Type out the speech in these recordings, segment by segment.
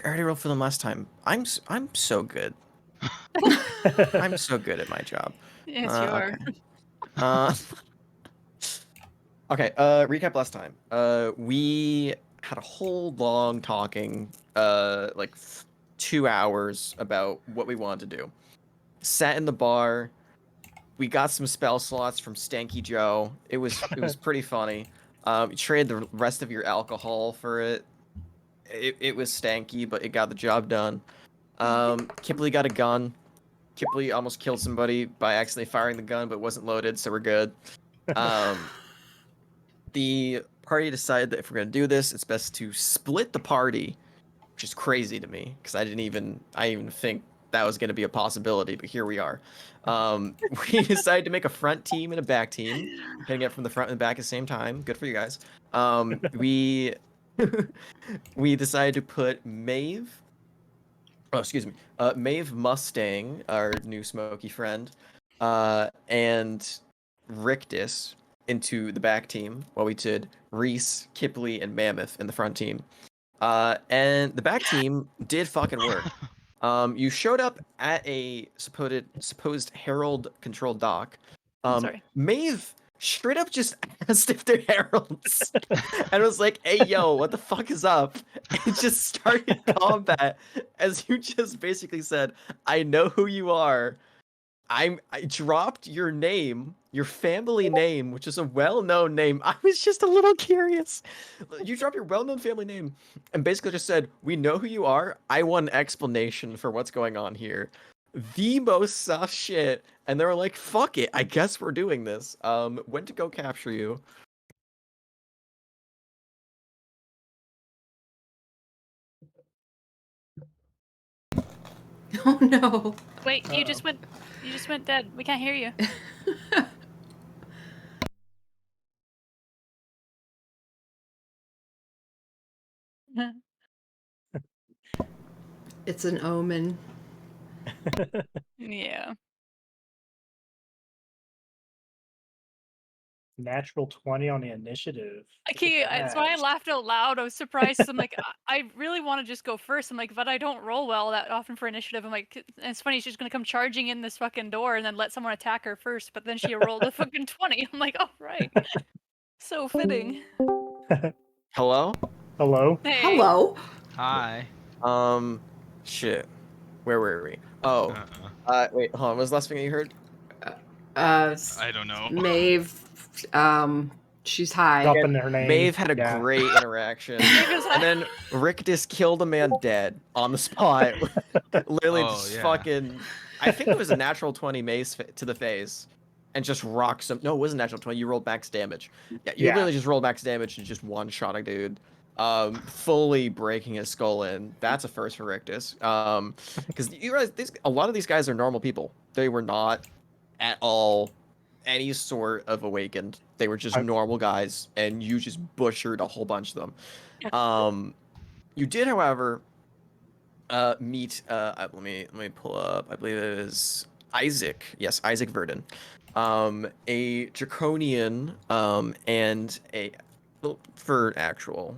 I already rolled for them last time. I'm so good. I'm so good at my job. Yes, you are. Okay. Okay. Recap last time. We had a whole long talking, like 2 hours about what we wanted to do. Sat in the bar. We got some spell slots from Stanky Joe. It was pretty funny. You traded the rest of your alcohol for it. It was stanky, but it got the job done. Kipley got a gun. Kipley almost killed somebody by accidentally firing the gun, but it wasn't loaded, so we're good. Um, the party decided that if we're gonna do this, it's best to split the party, which is crazy to me because I didn't even think that was gonna be a possibility, but here we are. We decided to make a front team and a back team, hitting it from the front and the back at the same time. Good for you guys. We we decided to put Maeve. Oh, excuse me. Maeve Mustang, our new smoky friend, and Rictus into the back team, while we did Reese, Kipley, and Mammoth in the front team. And the back team did fucking work. You showed up at a supposed Herald controlled dock. Sorry. Maeve straight up just asked if they're heralds, and was like, "Hey, yo, what the fuck is up?" And just started combat as you just basically said, "I know who you are. I dropped your name, your family name, which is a well-known name. I was just a little curious. You dropped your well-known family name and basically just said, "We know who you are. I want an explanation for what's going on here." The most soft shit. And they were like, "Fuck it. I guess we're doing this." Went to go capture you. Oh no. Wait, you just went dead. We can't hear you. It's an omen. Yeah. Natural 20 on the initiative. I Look at can't. That's why I that. laughed out loud. I was surprised. I'm like, I really want to just go first. I'm like, but I don't roll well that often for initiative. I'm like, and it's funny. She's gonna come charging in this fucking door and then let someone attack her first. But then she rolled a fucking 20. I'm like, oh right. So fitting. Hello? Hello? Hey. Hello. Hi. Shit. Where were we? Oh. Wait, hold on. What was the last thing you heard? I don't know. Maeve. She's high. Dropping her name. Maeve had a Yeah. great interaction. And then Rictus killed a man dead on the spot. Literally Oh, just yeah. fucking... I think it was a natural 20 mace to the face. And just rocks him. No, it wasn't natural 20. You rolled max damage. Yeah, you literally just rolled max damage and just one-shot a dude. Fully breaking his skull in. That's a first for Rictus. Because you realize a lot of these guys are normal people. They were not at all any sort of awakened. They were just normal guys, and you just butchered a whole bunch of them. You did, however, meet. Let me pull up. I believe it is Isaac. Yes, Isaac Verdon. A draconian. And a for actual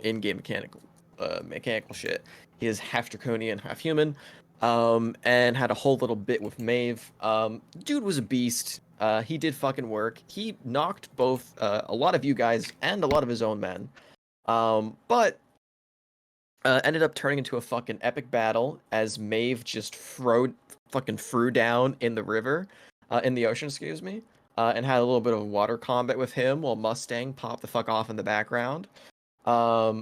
in-game mechanical shit. He is half draconian, half human. And had a whole little bit with Maeve. Dude was a beast. He did fucking work. He knocked both a lot of you guys and a lot of his own men. But ended up turning into a fucking epic battle as Maeve just threw down in the river, in the ocean, excuse me, and had a little bit of water combat with him while Mustang popped the fuck off in the background. I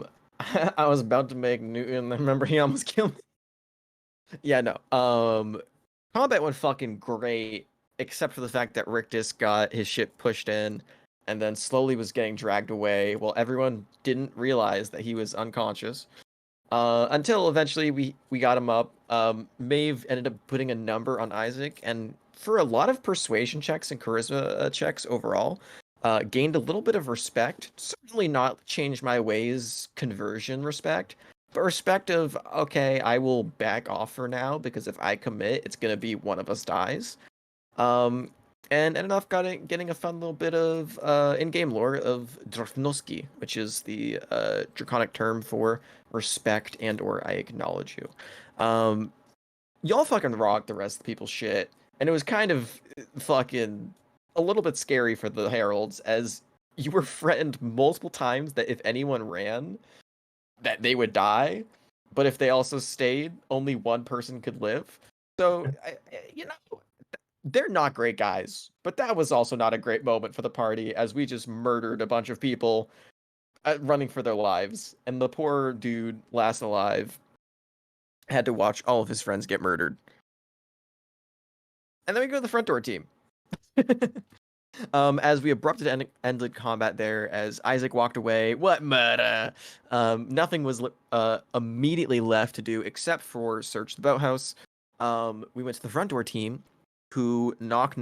was about to make Newton. Remember, he almost killed me. Yeah, no. Combat went fucking great, except for the fact that Rictus got his shit pushed in, and then slowly was getting dragged away, while everyone didn't realize that he was unconscious. Until eventually we got him up. Maeve ended up putting a number on Isaac, and for a lot of persuasion checks and charisma checks overall, gained a little bit of respect. Certainly not changed my ways conversion respect, but respect of, okay, I will back off for now, because if I commit, it's gonna be one of us dies. and ended up getting a fun little bit of in-game lore of Drafnoski, which is the draconic term for respect and or I acknowledge you. Y'all fucking rocked the rest of the people's shit, and it was kind of fucking a little bit scary for the heralds as you were threatened multiple times that if anyone ran, that they would die, but if they also stayed, only one person could live. So, you know, they're not great guys, but that was also not a great moment for the party as we just murdered a bunch of people running for their lives, and the poor dude, last alive, had to watch all of his friends get murdered. And then we go to the front door team. As we abruptly ended combat there, as Isaac walked away, what murder? Nothing was immediately left to do except for search the boathouse. We went to the front door team, who knock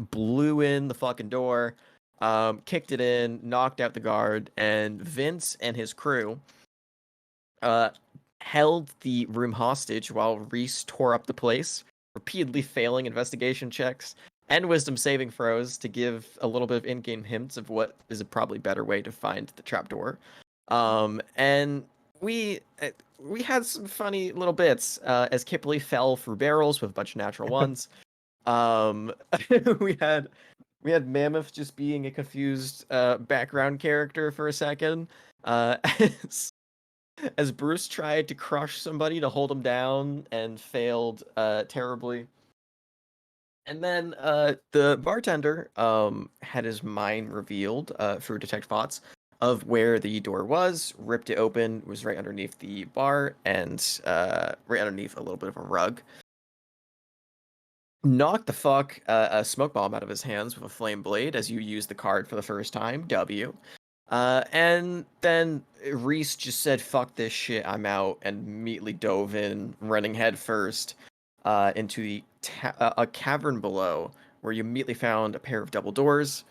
blew in the fucking door, kicked it in, knocked out the guard, and Vince and his crew held the room hostage while Reese tore up the place, repeatedly failing investigation checks and wisdom saving throws to give a little bit of in-game hints of what is a probably better way to find the trapdoor. And we had some funny little bits as Kipley fell through barrels with a bunch of natural ones. we had Mammoth just being a confused background character for a second, as Bruce tried to crush somebody to hold him down and failed terribly. And then the bartender had his mind revealed through Detect Thoughts of where the door was, ripped it open, was right underneath the bar, and right underneath a little bit of a rug. Knocked the fuck a smoke bomb out of his hands with a flame blade as you use the card for the first time, W. And then Reese just said, fuck this shit, I'm out, and immediately dove in, running head first into the a cavern below, where you immediately found a pair of double doors.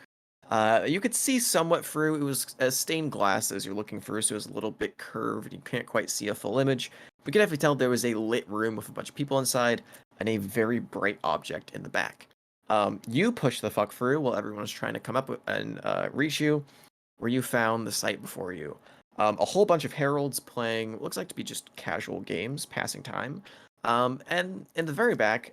You could see somewhat through. It was stained glass as you're looking through, so it was a little bit curved, and you can't quite see a full image. But you can definitely tell there was a lit room with a bunch of people inside, and a very bright object in the back. You push the fuck through while everyone was trying to come up and reach you, where you found the site before you. A whole bunch of heralds playing what looks like to be just casual games, passing time. And in the very back,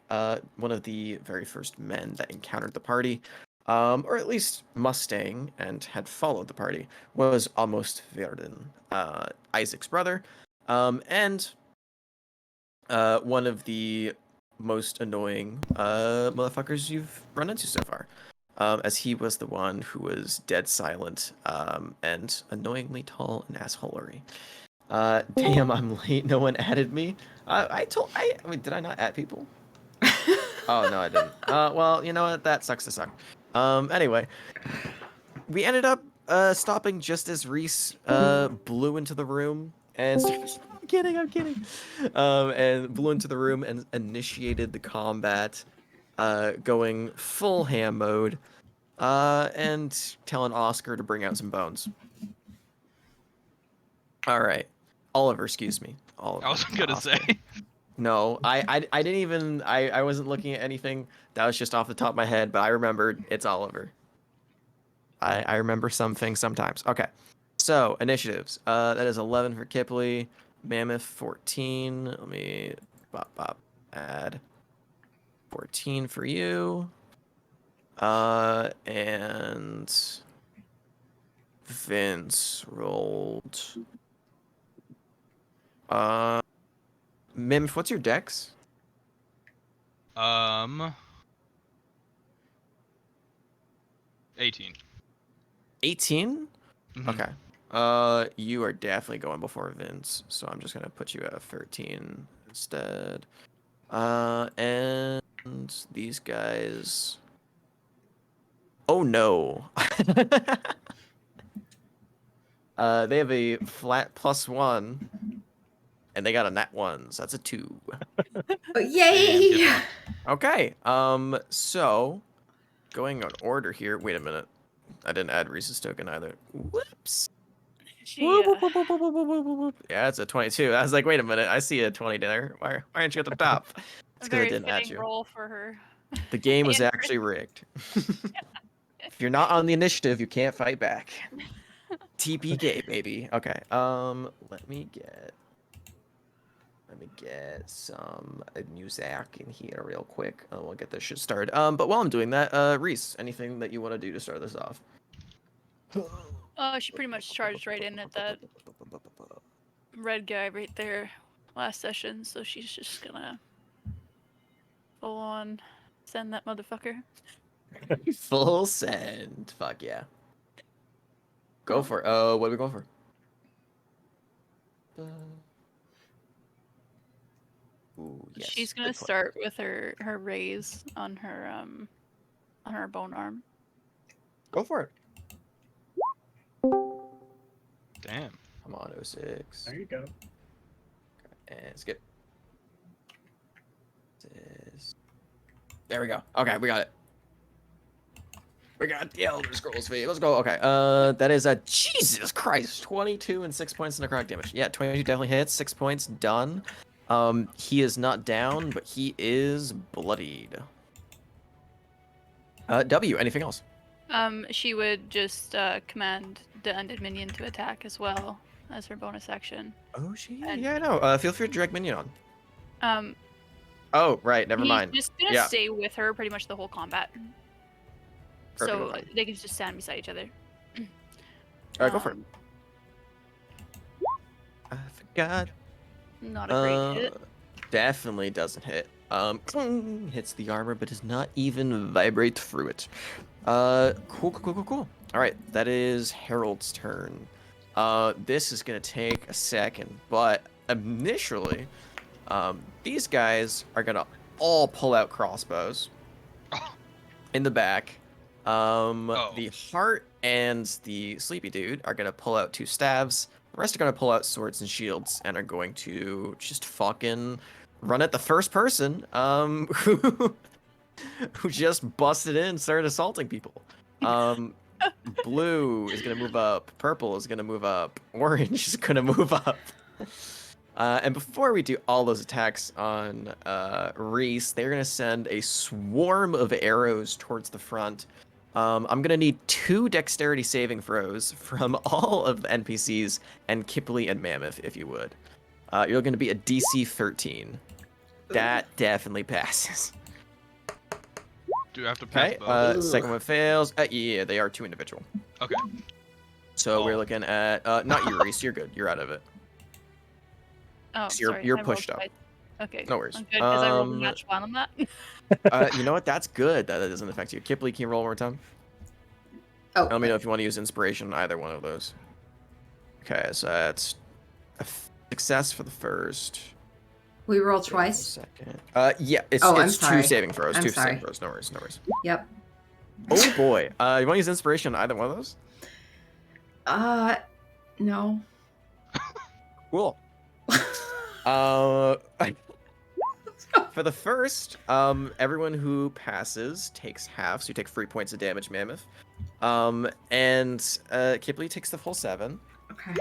one of the very first men that encountered the party, or at least Mustang and had followed the party, was Almost Verdun, Isaac's brother, and one of the most annoying motherfuckers you've run into so far. As he was the one who was dead silent and annoyingly tall and assholery. Damn, I'm late. No one added me. Wait, did I not add people? Oh, no, I didn't. Well, you know what? That sucks to suck. Anyway, we ended up stopping just as Reese blew into the room and I'm kidding. And blew into the room and initiated the combat, going full ham mode, and telling Oscar to bring out some bones. All right, Oliver, excuse me. Oliver. I was gonna Oscar. say. No, I didn't even. I wasn't looking at anything. That was just off the top of my head, but I remembered it's Oliver. I remember some things sometimes. Okay, so initiatives. That is 11 for Kipley, Mammoth 14. Let me add 14 for you. And Vince rolled. Mammoth, what's your dex? 18. 18? Mhm. Okay. You are definitely going before Vince, so I'm just gonna put you at 13 instead. And these guys. Oh no. They have a flat +1, and they got a nat 1, so that's a 2. Oh, yay! Okay. So going on order here. Wait a minute. I didn't add Reese's token either. Whoops. She, Whoop, whoop, whoop, whoop, whoop, whoop, whoop, whoop, whoop. Yeah, it's a 22. I was like, wait a minute. I see a 20 there. Why aren't you at the top? a It's because I very didn't add fitting you. role for her. The game was And- actually rigged. If you're not on the initiative, you can't fight back. TPK, baby. Okay. Let me get some music in here real quick. We'll get this shit started. But while I'm doing that, Reese, anything that you want to do to start this off? She pretty much charged right in at that red guy right there last session, so she's just gonna full on send that motherfucker. Full send. Fuck yeah. Go for it. What are we going for? Ooh, yes. She's gonna good play. start with her raise on her bone arm. Go for it. Damn. Come on, 06. There you go. And skip. There we go. Okay, we got it. We got the Elder Scrolls feed. Let's go. Okay. That is a Jesus Christ. 22 and 6 points in necrotic damage. Yeah, 22 definitely hits. 6 points done. He is not down, but he is bloodied. W. Anything else? She would just command the undead minion to attack as well as her bonus action. Oh, she. And- Yeah, I know. Feel free to drag minion on. Um, Oh, right. Never he's mind. just gonna Yeah. stay with her pretty much the whole combat. Perfectly So fine. they can just stand beside each other. All right, go for it. Um, I forgot. Not a great hit. Definitely doesn't hit. Hits the armor, but does not even vibrate through it. Cool. All right, that is Harold's turn. This is gonna take a second, but initially, these guys are gonna all pull out crossbows in the back. The heart and the sleepy dude are gonna pull out 2 stabs. The rest are gonna pull out swords and shields and are going to just fucking run at the first person who just busted in and started assaulting people. Blue is gonna move up, purple is gonna move up, orange is gonna move up. And before we do all those attacks on Reese, they're gonna send a swarm of arrows towards the front. I'm gonna need 2 dexterity saving throws from all of the NPCs and Kipley and Mammoth, if you would. You're gonna be a DC 13. That definitely passes. Do I have to pass Okay. both? Second one fails. Yeah, they are 2 individual. Okay. So we're Oh. looking at not you, Reese. You're good. You're out of it. Oh, so you're- sorry. you're I rolled pushed up. twice. Okay. No worries. I'm good because I rolled a match one on that. You know what? That's good. That doesn't affect you. Kipley, can you roll one more time? Oh, Let me know if you want to use inspiration on either one of those. Okay, so that's a success for the first. we roll Second. twice. Yeah, it's Oh, I'm 2 sorry. saving throws. I'm 2 sorry. saving throws. No worries. Yep. Oh boy. You want to use inspiration on either one of those? No. Cool. For the first, everyone who passes takes half, so you take 3 points of damage, Mammoth. And Kipley takes the full 7. Okay.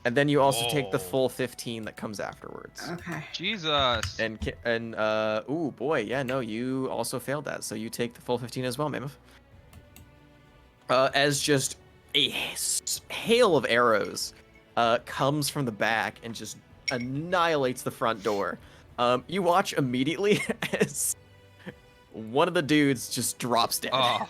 And then you also take the Whoa. full 15 that comes afterwards. Okay. Jesus. And ooh boy, yeah, no, you also failed that, so you take the full 15 as well, Mammoth. As just a hail of arrows comes from the back and just annihilates the front door. You watch immediately as one of the dudes just drops dead. Oh.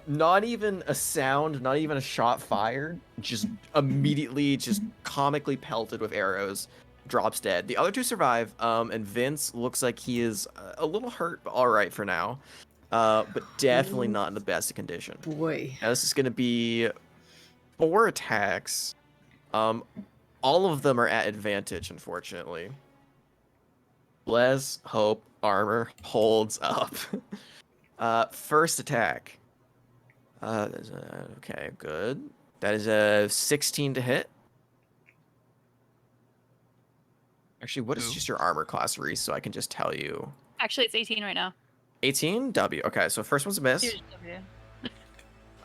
Not even a sound, not even a shot fired, just immediately just comically pelted with arrows, drops dead. The other 2 survive, and Vince looks like he is a little hurt, but all right for now. But definitely not in the best of condition. Boy. Now this is going to be 4 attacks. All of them are at advantage, unfortunately. Let's hope armor holds up. First attack. Okay, good. That is a 16 to hit. Actually, what is Ooh. just your armor class, Reese, so I can just tell you? Actually, it's 18 right now. 18? W. Okay, so first one's a miss. Here's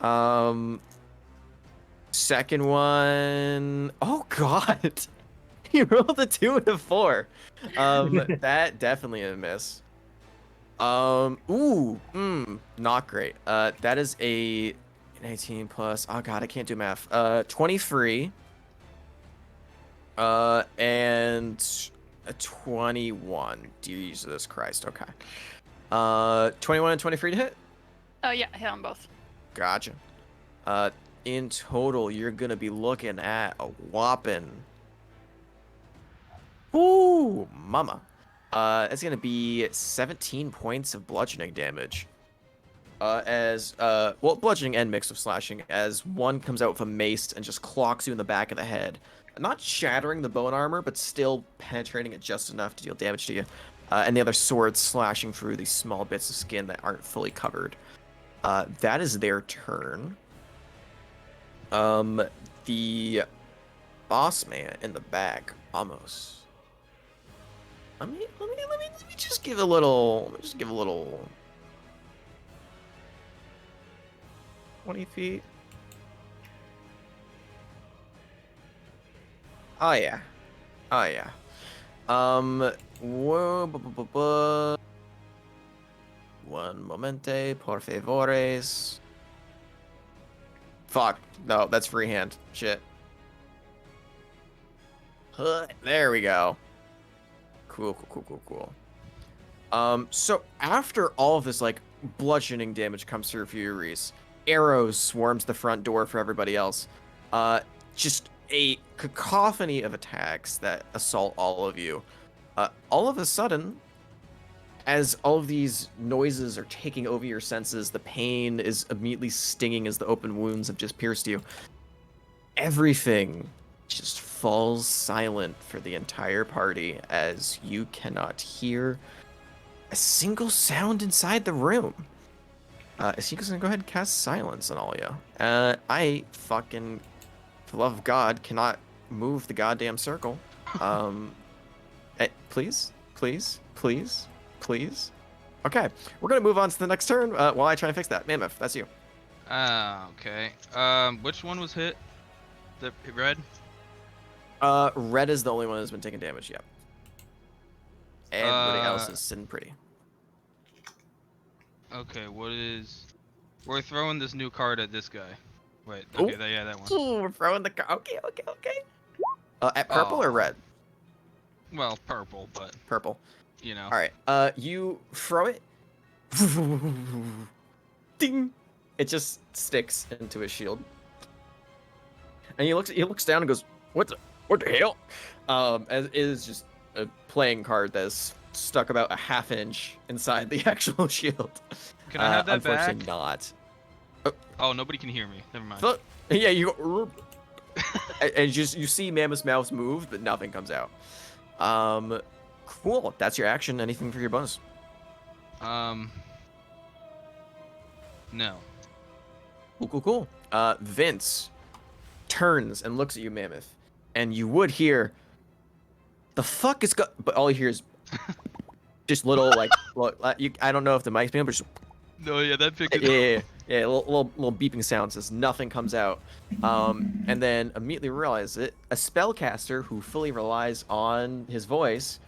W. Second one. Oh God, you rolled a 2 and a 4. That definitely a miss. Not great. That is an 18 plus. Oh god, I can't do math. 23. And a 21. Jesus Christ. Okay. 21 and 23 to hit. Oh yeah, hit on both. Gotcha. In total, you're gonna be looking at a whopping. Ooh, mama. It's gonna be 17 points of bludgeoning damage. Well, bludgeoning and mix of slashing, as one comes out with a mace and just clocks you in the back of the head. Not shattering the bone armor, but still penetrating it just enough to deal damage to you. And the other sword slashing through these small bits of skin that aren't fully covered. That is their turn. The boss man in the back, almost. Let me just give a little. Let me just give a little. 20 feet. Oh yeah. Oh yeah. One momente, por favores. Fuck. No, that's freehand. Shit. There we go. Cool. So after all of this, like, bludgeoning damage comes through for you, Reese, arrows swarms the front door for everybody else. Just a cacophony of attacks that assault all of you. All of a sudden, as all of these noises are taking over your senses, the pain is immediately stinging as the open wounds have just pierced you. Everything just falls silent for the entire party as you cannot hear a single sound inside the room. Asika's gonna go ahead and cast silence on all you. I fucking, for the love of God, cannot move the goddamn circle. Please. Okay, we're gonna move on to the next turn while I try and fix that. Mammoth, that's you. Okay. Which one was hit? The red? Red is the only one that's been taking damage yet. Everybody else is sitting pretty. Okay, we're throwing this new card at this guy. Wait, okay, that one. Ooh, we're throwing the card. Okay. At purple or red? Well, purple, but Purple. you know. All right. You throw it. Ding. It just sticks into his shield. And he looks down and goes, What the hell? As it is just a playing card that's stuck about a half inch inside the actual shield. Can I have that unfortunately back? not. Oh, nobody can hear me. Never mind. Yeah, you go, and you see Mammoth's mouth move, but nothing comes out. Cool. That's your action. Anything for your bonus? No. Cool. Vince turns and looks at you, Mammoth, and you would hear, the fuck is but all you hear is just little like, I don't know if the mic's being, but just No, yeah, that picked it up. Yeah, little beeping sounds as nothing comes out. And then immediately realize it. A spellcaster who fully relies on his voice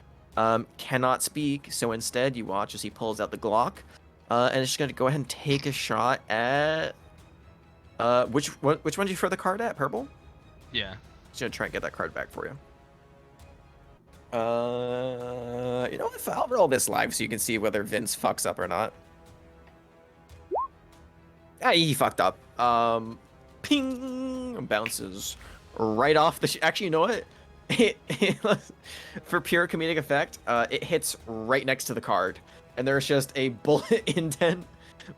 cannot speak, so instead you watch as he pulls out the Glock, and is just gonna go ahead and take a shot at which one did you throw the card at? Purple? Yeah. Just gonna try and get that card back for you. You know what? I'll roll this live so you can see whether Vince fucks up or not. He fucked up. Ping! Bounces right off the. Actually, you know what? For pure comedic effect, it hits right next to the card, and there's just a bullet indent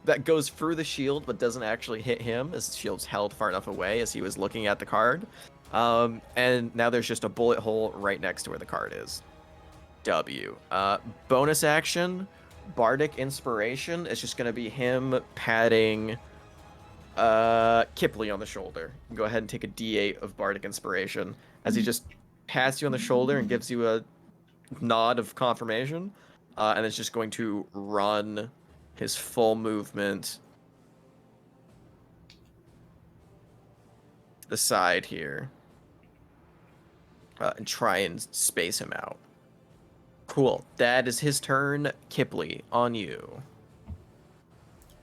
that goes through the shield but doesn't actually hit him, as the shield's held far enough away as he was looking at the card. And now there's just a bullet hole right next to where the card is. W. Bonus action, Bardic Inspiration is just gonna be him patting Kipley on the shoulder. Go ahead and take a D8 of Bardic Inspiration as he just pats you on the shoulder and gives you a nod of confirmation, and it's just going to run his full movement to the side here and try and space him out. Cool. That is his turn. Kipley, on you.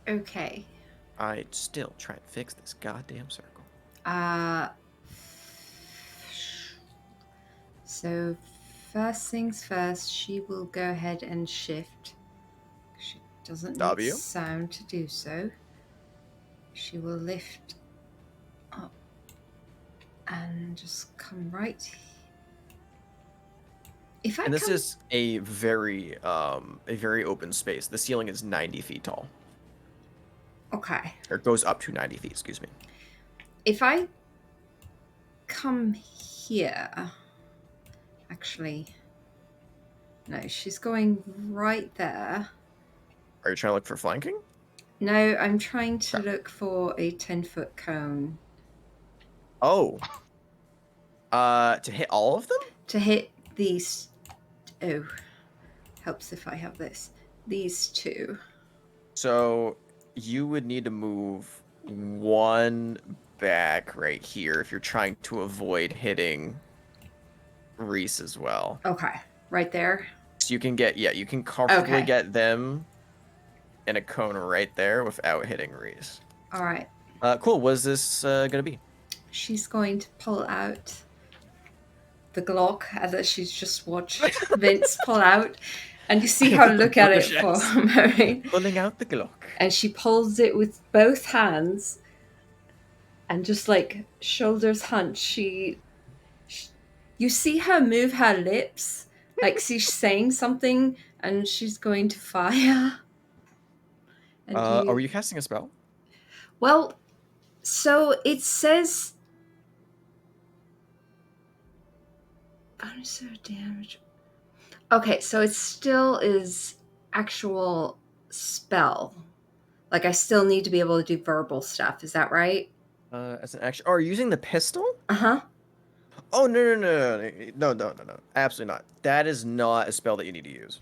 Okay. I still try and fix this goddamn circle. So first things first, she will go ahead and shift. She doesn't need W. sound to do so. She will lift up and just come right. If I And this come, is a very open space. The ceiling is 90 feet tall. okay. Or it goes up to 90 feet, excuse me. If I come here, actually, no, she's going right there. Are you trying to look for flanking? No, I'm trying to look for a 10-foot cone. Oh. To hit all of them? To hit these. Oh, helps if I have this. These two. So you would need to move one back right here if you're trying to avoid hitting Reese as well. Okay, right there. So you can get, you can comfortably Okay. get them in a cone right there without hitting Reese. All right. Cool. What is this gonna be? She's going to pull out the Glock that she's just watched Vince pull out. And you see her look at it for a moment. Pulling out the Glock. And she pulls it with both hands and just like shoulders hunched. You see her move her lips like she's saying something and she's going to fire. And Are you casting a spell? Well, so it says bonus or damage. Okay, so it still is actual spell. Like I still need to be able to do verbal stuff. Is that right? As an action. Oh, are you using the pistol? Uh-huh. Oh, no. Absolutely not. That is not a spell that you need to use.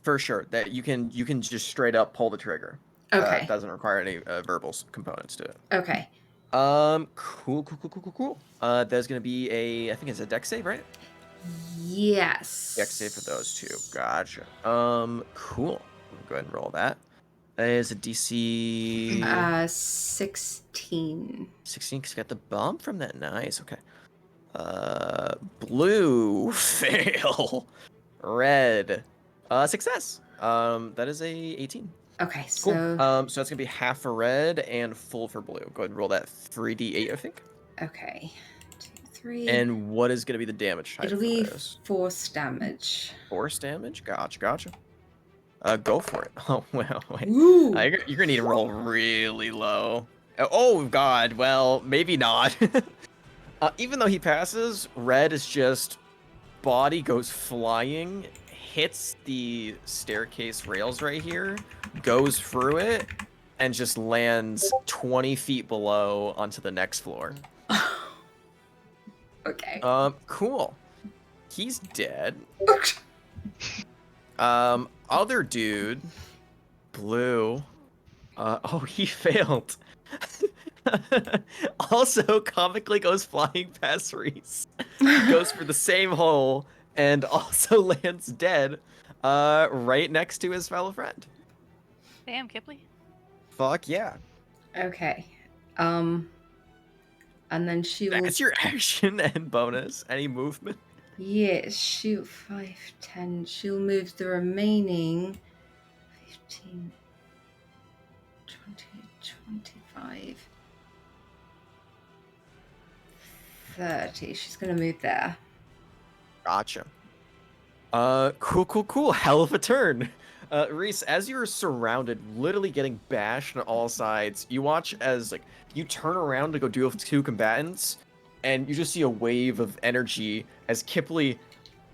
For sure. That you can just straight up pull the trigger. Okay. It doesn't require any verbal components to it. Okay. Cool. There's gonna be I think it's a dex save, right? Yes. Dex save for those two. Gotcha. Cool. Go ahead and roll that. That is a DC 16. 16 because you got the bump from that. Nice. Okay. Blue fail. Red success. That is a 18. Okay, Cool. so So that's gonna be half for red and full for blue. Go ahead and roll that 3d8, I think. okay. 2, 3. And what is gonna be the damage type it'll for be this? force damage. Force damage. Gotcha. Go for it. Oh well, wait. Ooh. You're gonna need to roll really low. Oh god. Well, maybe not. Even though he passes, red is just body goes flying, hits the staircase rails right here, goes through it, and just lands 20 feet below onto the next floor. Okay. Cool. He's dead. Other dude, blue. Oh, he failed. Also, comically goes flying past Reese. Goes for the same hole and also lands dead, right next to his fellow friend. Damn, Kipley. Fuck yeah. Okay. And then she will. That's your action and bonus. Any movement? Yes, shoot 5, 10. She'll move the remaining 15, 20, 25, 30. She's going to move there. Gotcha. Cool. Hell of a turn. Reese, as you're surrounded, literally getting bashed on all sides, you watch as like you turn around to go deal with two combatants, and you just see a wave of energy as Kipley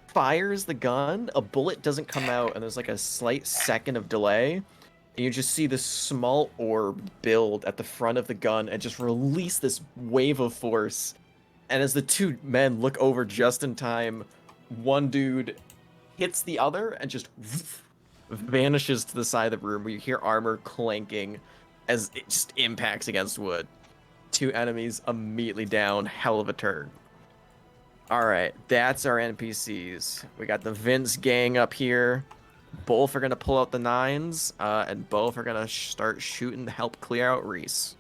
fires the gun. A bullet doesn't come out, and there's like a slight second of delay, and you just see this small orb build at the front of the gun and just release this wave of force. And as the two men look over just in time, one dude hits the other and just vanishes to the side of the room where you hear armor clanking as it just impacts against wood. Two enemies immediately down. Hell of a turn. All right, that's our NPCs. We got the Vince gang up here. Both are gonna pull out the 9s, and both are gonna start shooting to help clear out Reese.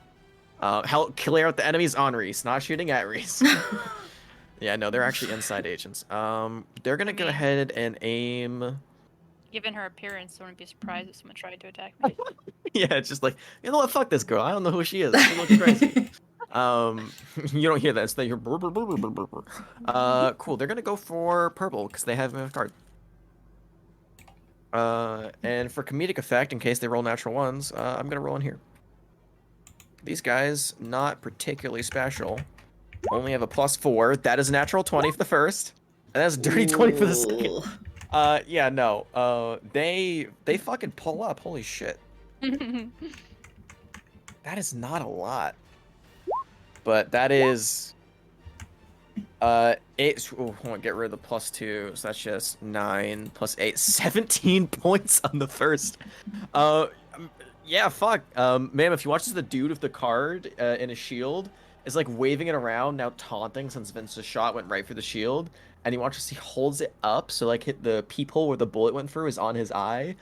Help clear out the enemies on Reese, not shooting at Reese. Yeah, no, they're actually inside agents. They're gonna go mean- ahead and aim. Given her appearance, I wouldn't be surprised if someone tried to attack me. Yeah, it's just like, you know what? Fuck this girl. I don't know who she is. She looks crazy. You don't hear that. It's that you're. Cool. They're gonna go for purple because they have a card. And for comedic effect, in case they roll natural ones, I'm gonna roll in here. These guys, not particularly special. Only have a +4. That is a natural 20 for the first. And that's a dirty 20 for the second. Ooh. Yeah, no. They fucking pull up. Holy shit. That is not a lot. But that is eight. Oh, I want to get rid of the +2. So that's just 9 + 8. 17 points on the first. Yeah, fuck. Ma'am, if you watch the dude with the card in a shield is like waving it around, now taunting since Vince's shot went right through the shield, and you watch as he holds it up, so like hit the peephole where the bullet went through is on his eye,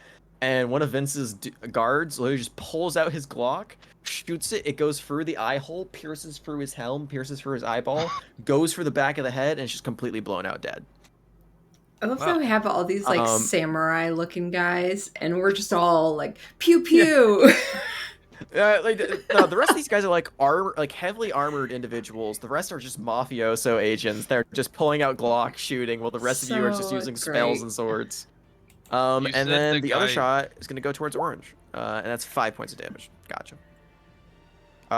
and one of Vince's guards literally just pulls out his Glock, shoots it, it goes through the eye hole, pierces through his helm, pierces through his eyeball, goes for the back of the head, and it's just completely blown out dead. I love Wow. that we have all these like Um, samurai looking guys, and we're just all like pew pew. No, the rest of these guys are like heavily armored individuals. The rest are just mafioso agents. They're just pulling out Glock shooting, while the rest of you are just So using spells great. and swords. You And said then the other guy- shot is gonna go towards orange, and that's 5 points of damage. Gotcha.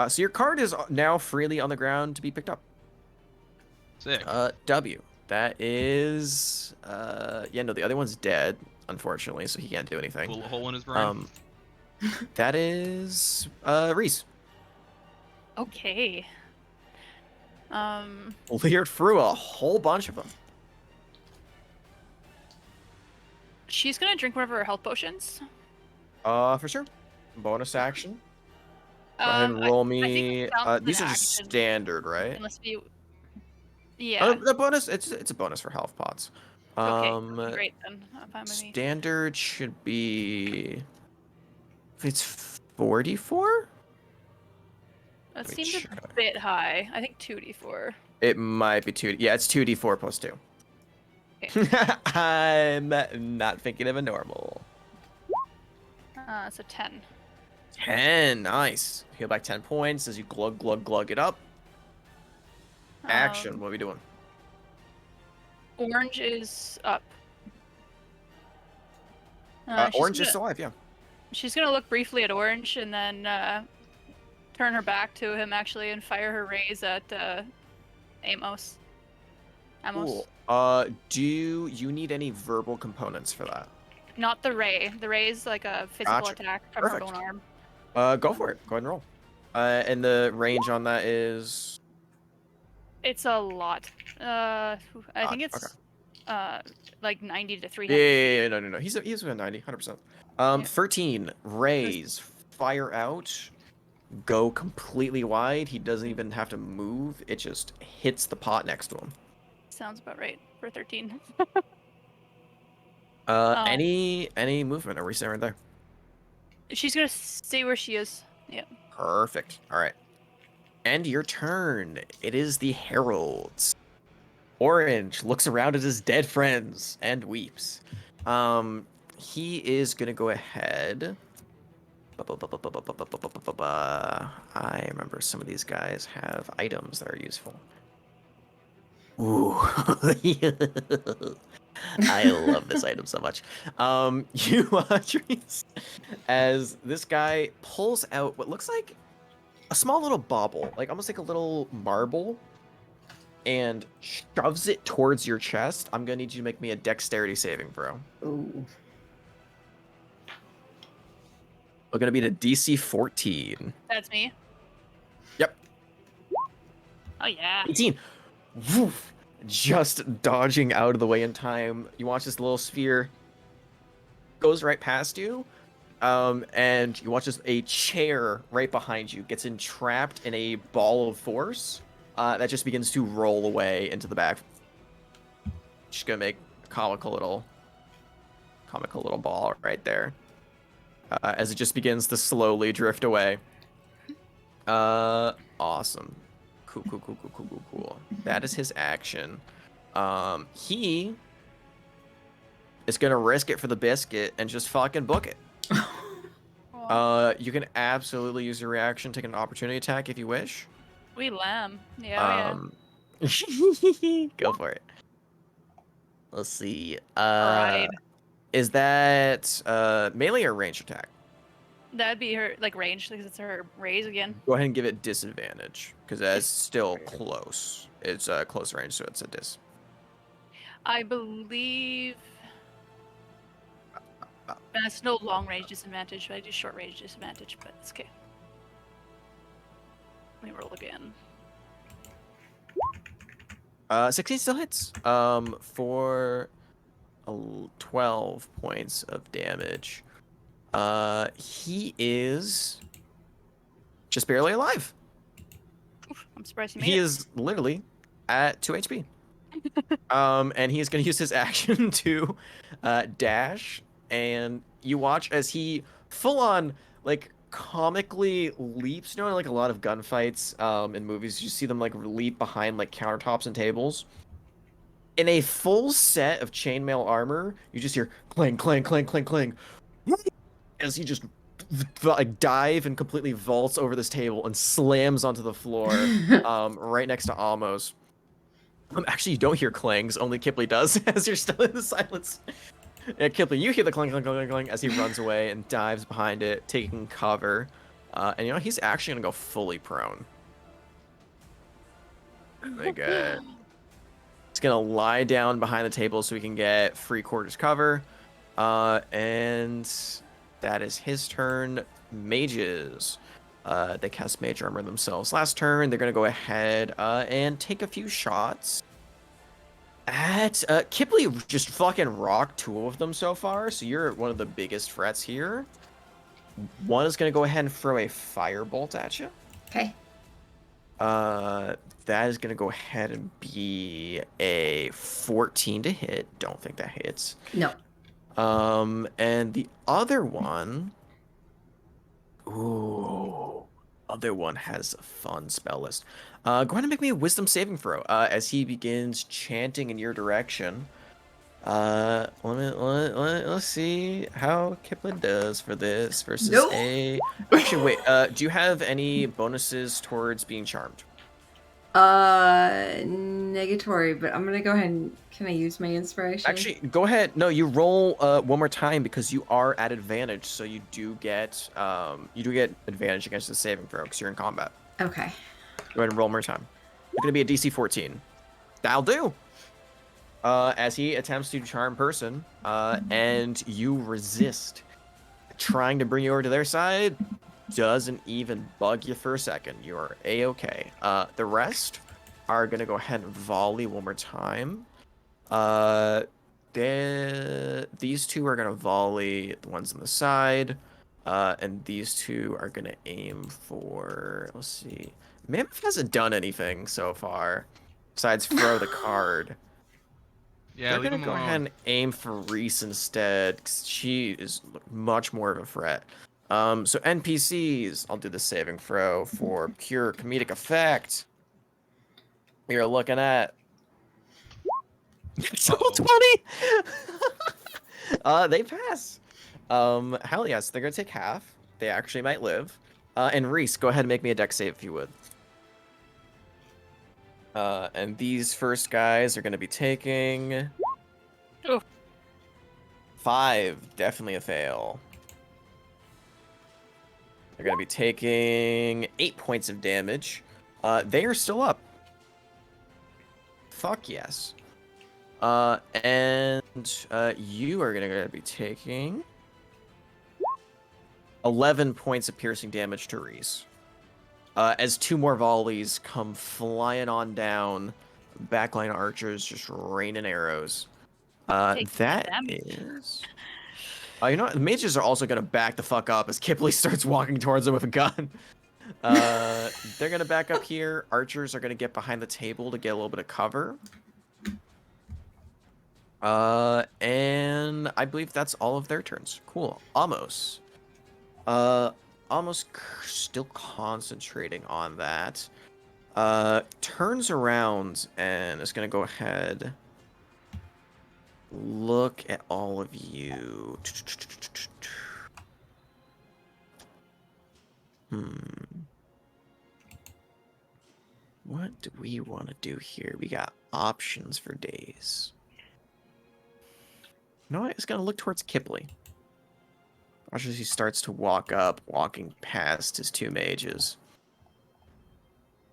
So your card is now freely on the ground to be picked up. Sick. W. That is, yeah, no, the other one's dead, unfortunately, so he can't do anything. Bullet hole in his brain. That is, Reese. Okay. Cleared through a whole bunch of them. She's gonna drink one of her health potions. For sure. Bonus action. Go ahead and roll I think me. it counts as These an are just action, standard, right? Unless you. Yeah. The bonus, it's a bonus for health pots. Okay. Great then. Fine with me. Standard should be. If it's 44. That Let me seems a check. bit high. I think 2d4. It might be 2. Yeah, it's 2d4 + 2. Okay. I'm not thinking of a normal. So 10. 10, nice. Heal back 10 points as you glug it up. Action. What are we doing? Orange is up. She's Orange is gonna- still alive, yeah. She's gonna look briefly at Orange and then turn her back to him actually and fire her rays at Amos. Cool. Do you need any verbal components for that? Not the ray. The ray is like a physical Gotcha. attack from Perfect. her own arm. Go for it. Go ahead and roll. And the range on that is. It's a lot. I think Okay. it's like 90 to Yeah, 300. no. He's within 90, 100%. Yeah. 13 rays fire out, go completely wide. He doesn't even have to move. It just hits the pot next to him. Sounds about right for 13. Any movement? Are we staying right there? She's gonna stay where she is. Yeah. Perfect. All right. And your turn. It is the Heralds. Orange looks around at his dead friends and weeps. He is gonna go ahead. I remember some of these guys have items that are useful. Ooh. I love this item so much. You Trees, as this guy pulls out what looks like a small little bauble, like almost like a little marble, and shoves it towards your chest. I'm gonna need you to make me a dexterity saving throw. Ooh. We're gonna be a DC 14. That's me. Yep. Oh yeah. 18. Woof. Just dodging out of the way in time. You watch this little sphere goes right past you, and you watch as a chair right behind you gets entrapped in a ball of force that just begins to roll away into the back. Just gonna make a comical little ball right there. As it just begins to slowly drift away. Awesome. Cool. That is his action. He is gonna risk it for the biscuit and just fucking book it. You can absolutely use your reaction, take an opportunity attack if you wish. We lamb. Yeah, Go for it. Let's see. Right. Is that melee or range attack? That'd be her like range because it's her raise again. Go ahead and give it disadvantage because that's still close. It's close range, so it's a dis. I believe that's no long range disadvantage, but I do short range disadvantage, but it's okay. Let me roll again. 16 still hits. For 12 points of damage. He is just barely alive. Oof, I'm surprised he made He it. is literally at 2 HP. And he's going to use his action to dash, and you watch as he full on like comically leaps. You know, like a lot of gunfights in movies, you see them like leap behind like countertops and tables. In a full set of chainmail armor, you just hear clang, clang, clang, clang, clang, as he just like dive and completely vaults over this table and slams onto the floor, right next to Amos. Actually, you don't hear clangs, only Kipley does, as you're still in the silence. Yeah, Kipley, you hear the clang, clang, clang, clang, as he runs away and dives behind it, taking cover. And you know, he's actually gonna go fully prone. Like, he's gonna lie down behind the table so he can get 3/4 cover. And that is his turn. Mages. They cast Mage Armor themselves last turn. They're going to go ahead and take a few shots at... Kipley just fucking rocked 2 of them so far, so you're one of the biggest threats here. One is going to go ahead and throw a Firebolt at you. Okay. That is going to go ahead and be a 14 to hit. Don't think that hits. No. And the other one... Ooh, other one has a fun spell list. Go ahead and make me a Wisdom saving throw. As he begins chanting in your direction. Let's see how Kipling does for this versus Nope. a. Actually, wait. Do you have any bonuses towards being charmed? Negatory, but I'm gonna go ahead and can I use my inspiration? Actually, go ahead. No, you roll one more time because you are at advantage, so you do get advantage against the saving throw because you're in combat. Okay. Go ahead and roll one more time. It's gonna be a DC 14. That'll do. As he attempts to charm person, and you resist, trying to bring you over to their side, doesn't even bug you for a second. You are a-okay. The rest are gonna go ahead and volley one more time. These 2 are gonna volley the ones on the side, and these 2 are gonna aim for. Let's see. Mammoth hasn't done anything so far, besides throw the card. Yeah, They're leave gonna him go alone. ahead and aim for Reese instead, because she is much more of a threat. So NPCs, I'll do the saving throw for pure comedic effect. We are looking at Uh-oh. 20. They pass. Hell yes, they're gonna take half. They actually might live. And Reese, go ahead and make me a dex save if you would. And these first guys are gonna be taking Oh. 5, definitely a fail. They're going to be taking 8 points of damage. They are still up. Fuck yes. And you are going to be taking 11 points of piercing damage to Reese. As 2 more volleys come flying on down, backline archers just raining arrows. Take That damage. is... you know what? The mages are also going to back the fuck up as Kipley starts walking towards them with a gun. They're going to back up here. Archers are going to get behind the table to get a little bit of cover. And I believe that's all of their turns. Cool. Amos. Uh, still concentrating on that. Turns around and is gonna go ahead. Look at all of you. What do we want to do here? We got options for days. You know what? It's gonna look towards Kipley. Watch as he starts to walk up, walking past his two mages.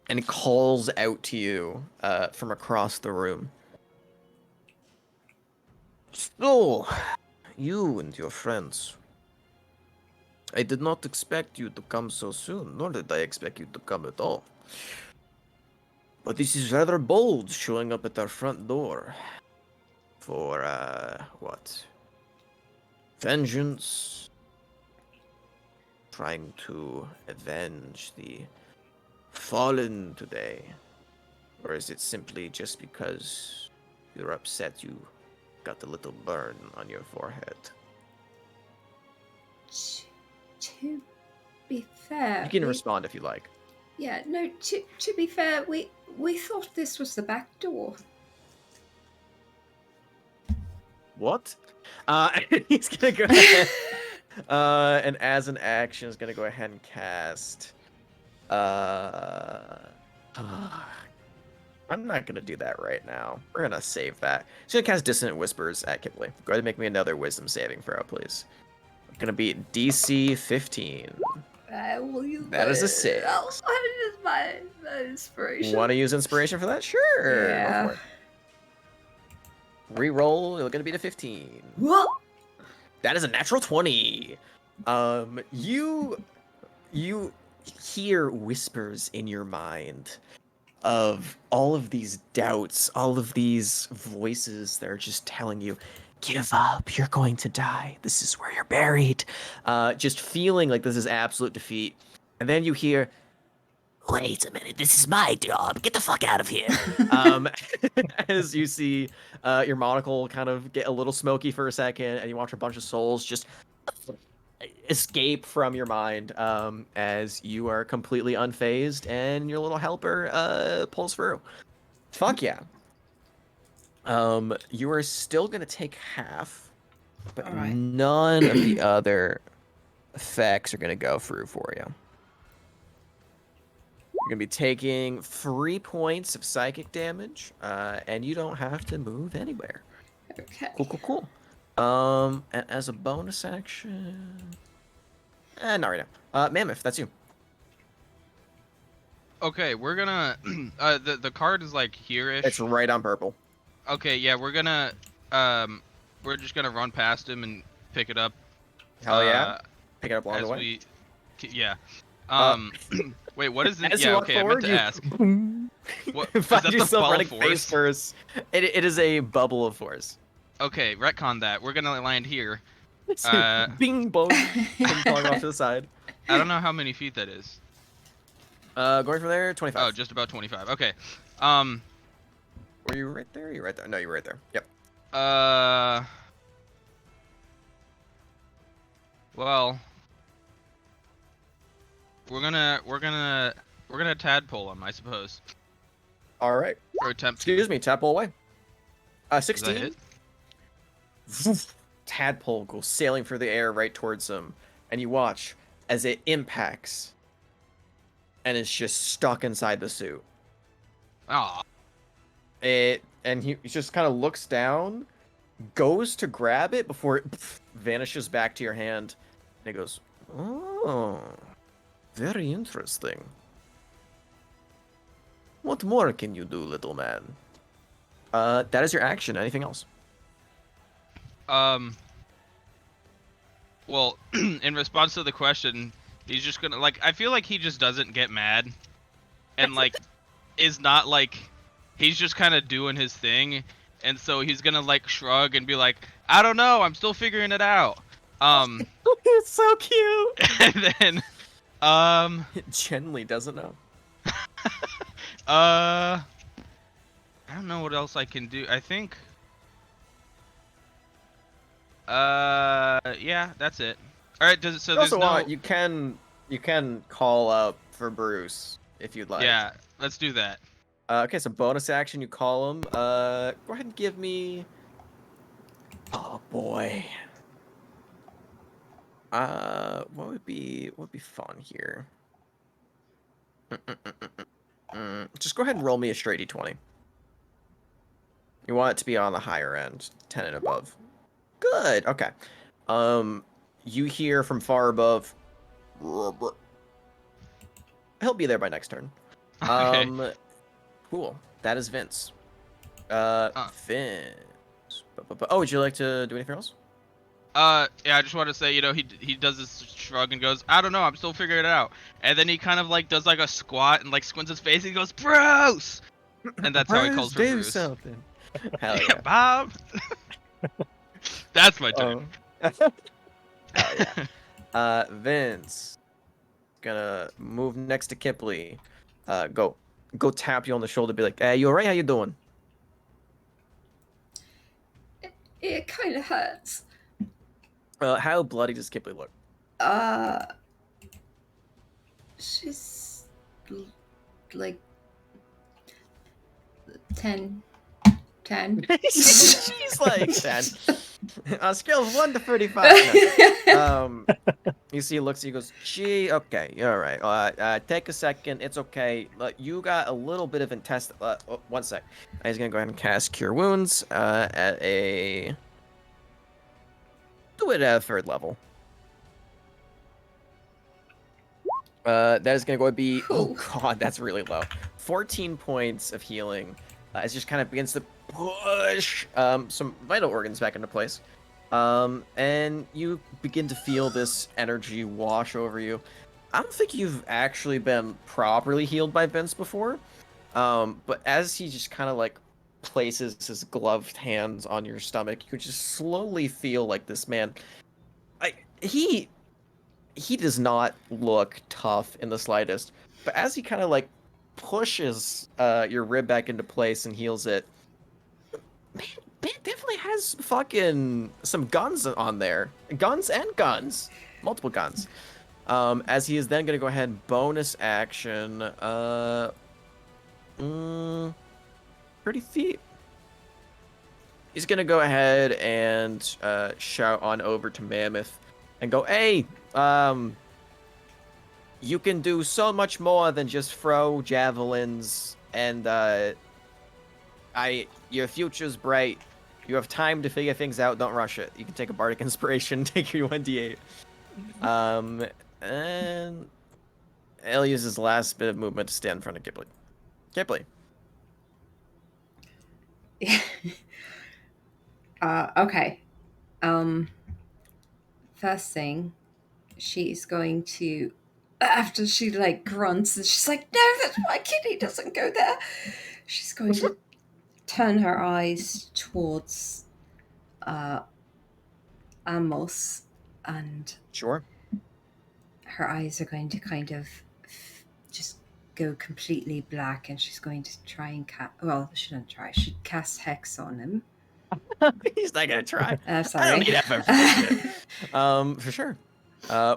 And he calls out to you from across the room. So, you and your friends. I did not expect you to come so soon, nor did I expect you to come at all. But this is rather bold, showing up at our front door. For, what? Vengeance? Trying to avenge the fallen today? Or is it simply just because you're upset you got a little burn on your forehead? To be fair, You can respond if you like. Yeah, no. To be fair, we thought this was the back door. What? He's gonna go ahead. And as an action, is gonna go ahead and cast. I'm not gonna do that right now. We're gonna save that. He's gonna cast Dissonant Whispers at Kipley. Go ahead and make me another Wisdom saving throw, please. I'm gonna be DC 15. Will you? That is a 6. I'll use my inspiration. Want to use Inspiration for that? Sure. Yeah. Go for it. Reroll. You're gonna be to 15. What? That is a natural 20. You hear whispers in your mind of all of these doubts, all of these voices that are just telling you, give up, you're going to die. This is where you're buried. Just feeling like this is absolute defeat. And then you hear, wait a minute, this is my job. Get the fuck out of here. As you see your monocle kind of get a little smoky for a second, and you watch a bunch of souls just escape from your mind as you are completely unfazed, and your little helper pulls through. Fuck yeah. You are still going to take half, but All right. none of the other effects are going to go through for you. You're going to be taking 3 points of psychic damage, and you don't have to move anywhere. Okay. Cool. And as a bonus action... not right now. Mammoth, that's you. Okay, we're gonna the card is like here-ish. It's right on purple. Okay, yeah, we're gonna we're just gonna run past him and pick it up. Hell yeah. Pick it up along As the way. yeah. Wait, what is it? As you Yeah, walk okay, forward, I meant to ask. What is Find that, the yourself ball running of face force? first. It is a bubble of force. Okay, retcon that. We're gonna land here. Bing bong. Falling off to the side. I don't know how many feet that is. Going from there, 25. Oh, just about 25. Okay. Were you right there? You right there? No, you were right there. Yep. Well, we're gonna tadpole him, I suppose. All right. Or attempt. Excuse me. Tadpole away. Does that 16. hit? Woof. Tadpole goes sailing through the air right towards him, and you watch as it impacts, and it's just stuck inside the suit. Aw. And he just kind of looks down, goes to grab it before it vanishes back to your hand, and he goes, "Oh, very interesting. What more can you do, little man?" That is your action. Anything else? Well, in response to the question, he's just gonna I feel like he just doesn't get mad, and is not he's just kind of doing his thing, and so he's gonna shrug and be like, I don't know, I'm still figuring it out. It's so cute. And then, It genuinely doesn't know. I don't know what else I can do. I think Yeah, that's it. All right. So You there's also no. want you can call up for Bruce if you'd like. Yeah, let's do that. Okay, so bonus action, you call him. Go ahead and give me. Oh boy. What would be fun here? Just go ahead and roll me a straight d20. You want it to be on the higher end, 10 and above. Good. Okay. You hear from far above. He'll be there by next turn. Okay. Cool. That is Vince. Uh. Vince. Oh, would you like to do anything else? Yeah, I just want to say, he does this shrug and goes, I don't know, I'm still figuring it out. And then he kind of like does like a squat and like squints his face and he goes, Bruce! And that's how he calls for do Bruce. something. Hell Yeah, yeah. Bob. That's my turn. Hell yeah. Vince gonna move next to Kipley. Go tap you on the shoulder, be like, "Hey, you alright? How you doing?" It kind of hurts. How bloody does Kipley look? She's like 10. She's like 10. On a scale of 1 to 35. No. You see, he looks, he goes, gee, okay, you're all right. Take a second. It's okay. You got a little bit of intestine. One sec. He's going to go ahead and cast Cure Wounds at a. Do it at a 3rd level. That is going to go be. Oh, God, that's really low. 14 points of healing. It just kind of begins to push some vital organs back into place. And you begin to feel this energy wash over you. I don't think you've actually been properly healed by Vince before. But as he just kind of like places his gloved hands on your stomach, you just slowly feel like this man. He does not look tough in the slightest. But as he kind of like pushes your rib back into place and heals it, man definitely has fucking some guns on there. Guns and guns. Multiple guns. As he is then going to go ahead and bonus action. 30 feet. He's going to go ahead and shout on over to Mammoth and go, hey, you can do so much more than just throw javelins and your future's bright. You have time to figure things out. Don't rush it. You can take a bardic inspiration, take your 1d8. And he'll use his last bit of movement to stand in front of Kipley. Kipley. Okay. First thing, she's going to, after she like grunts and she's like, no, that's my kitty doesn't go there. She's going to turn her eyes towards Amos, and Sure. her eyes are going to kind of just go completely black, and she's going to try and she shouldn't try. She'd cast Hex on him. He's not gonna try. Sorry. I don't need effort for this shit. For sure.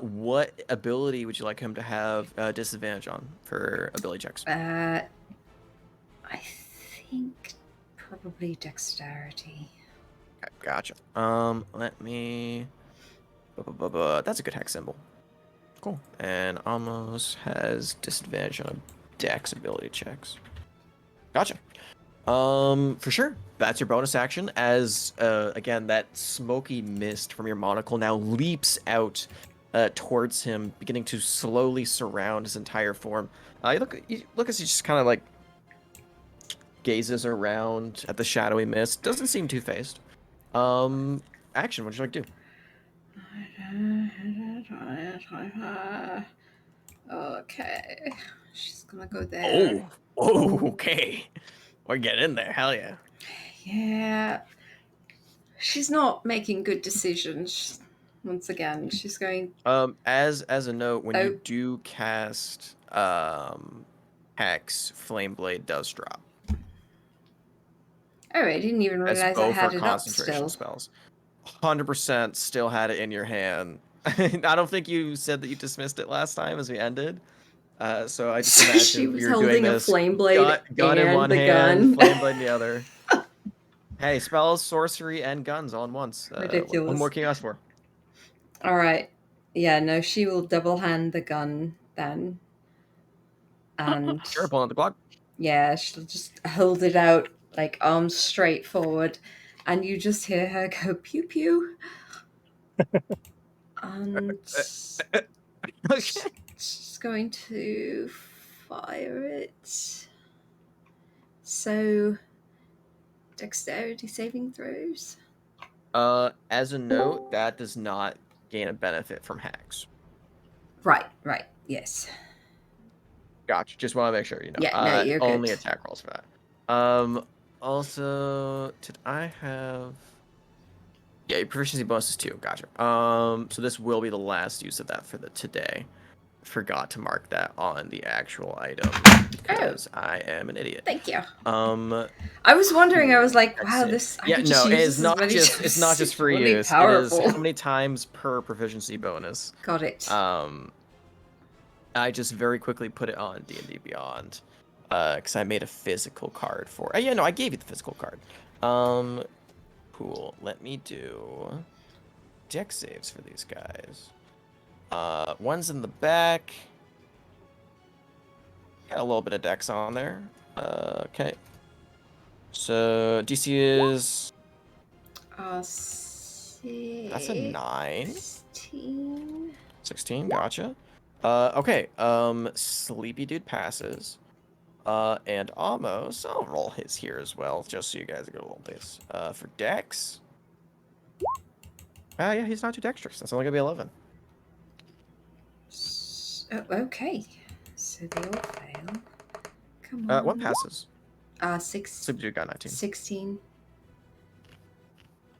What ability would you like him to have disadvantage on for ability checks? I think probably dexterity. Okay, gotcha. Let me. That's a good hex symbol. Cool. And Amos has disadvantage on dex ability checks. Gotcha. For sure. That's your bonus action as, again, that smoky mist from your monocle now leaps out towards him, beginning to slowly surround his entire form. You look as he just kind of, like, gazes around at the shadowy mist. Doesn't seem too-faced. Action, what would you like to do? Okay. She's gonna go there. Oh, okay. We're getting in there. Hell yeah. Yeah. She's not making good decisions. Once again, she's going. As a note, when you do cast Hex, Flame Blade does drop. Oh, I didn't even realize I had it up concentration still. spells. 100% still had it in your hand. I don't think you said that you dismissed it last time as we ended. So I just imagine She was you're doing holding a this flame blade gun in and one the hand, gun. flame blade in the other. Hey, spells, sorcery, and guns all in once. What more Ridiculous. can you ask for? All right. Yeah, no, she will double hand the gun then. And Sure, pulling out the Glock. yeah, she'll just hold it out, like arms straight forward, and you just hear her go pew pew. And she's going to fire it. So, dexterity saving throws. As a note, that does not gain a benefit from hacks. Right, yes. Gotcha. Just want to make sure you know. Yeah, no, you're only good. attack rolls for that. Also, did I have? Yeah, your proficiency bonuses too. Gotcha. So this will be the last use of that for the today. Forgot to mark that on the actual item because I am an idiot. Thank you. Um, I was wondering. I was like, that's wow, it. this. I Yeah, could no, just it use is this as not many just. times. It's not just for really use. powerful. It is how many times per proficiency bonus. Got it. I just very quickly put it on D&D Beyond, because I made a physical card for. Yeah, no, I gave you the physical card. Cool. Let me do dex saves for these guys. One's in the back. Got a little bit of dex on there. Okay. So DC is. That's a 9. 16. 16. Gotcha. Okay. Sleepy dude passes. And almost. I'll roll his here as well, just so you guys get a little base. For dex. Yeah, he's not too dexterous. That's only gonna be 11. Oh, okay. So they all fail. Come on. One passes. 6. Sleepy dude got 19. 16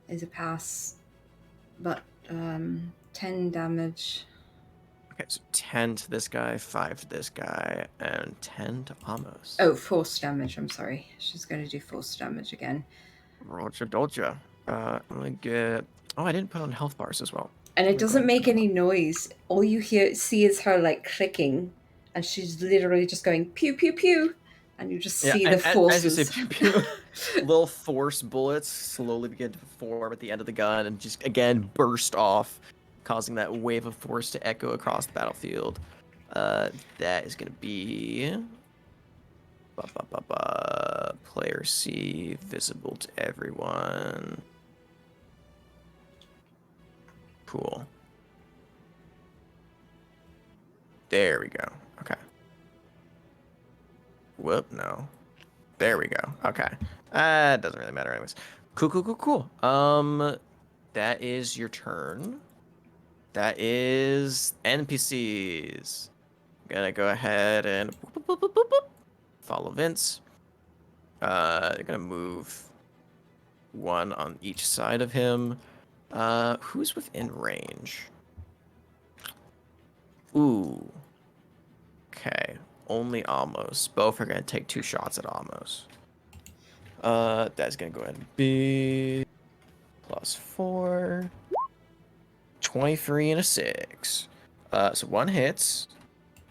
is a pass, but 10 damage. Okay, so 10 to this guy, 5 to this guy, and 10 to Amos. Oh, force damage. I'm sorry. She's going to do force damage again. Roger Dolce. I'm gonna get. Oh, I didn't put on health bars as well. And Let it me go doesn't ahead make and- any noise. All you see is her like clicking, and she's literally just going pew pew pew, and you just see the forces. As you say, pew, pew, little force bullets slowly begin to form at the end of the gun and just again burst off, causing that wave of force to echo across the battlefield. That is gonna be. Player C, visible to everyone. Cool. There we go. Okay. Whoop, no. There we go. Okay. It doesn't really matter anyways. Cool. That is your turn. That is NPCs. Gonna go ahead and follow Vince. They're gonna move one on each side of him. Who's within range? Ooh. Okay. Only Amos. Both are gonna take 2 shots at Amos. That's gonna go ahead and be +4. 23 and a 6. So one hits.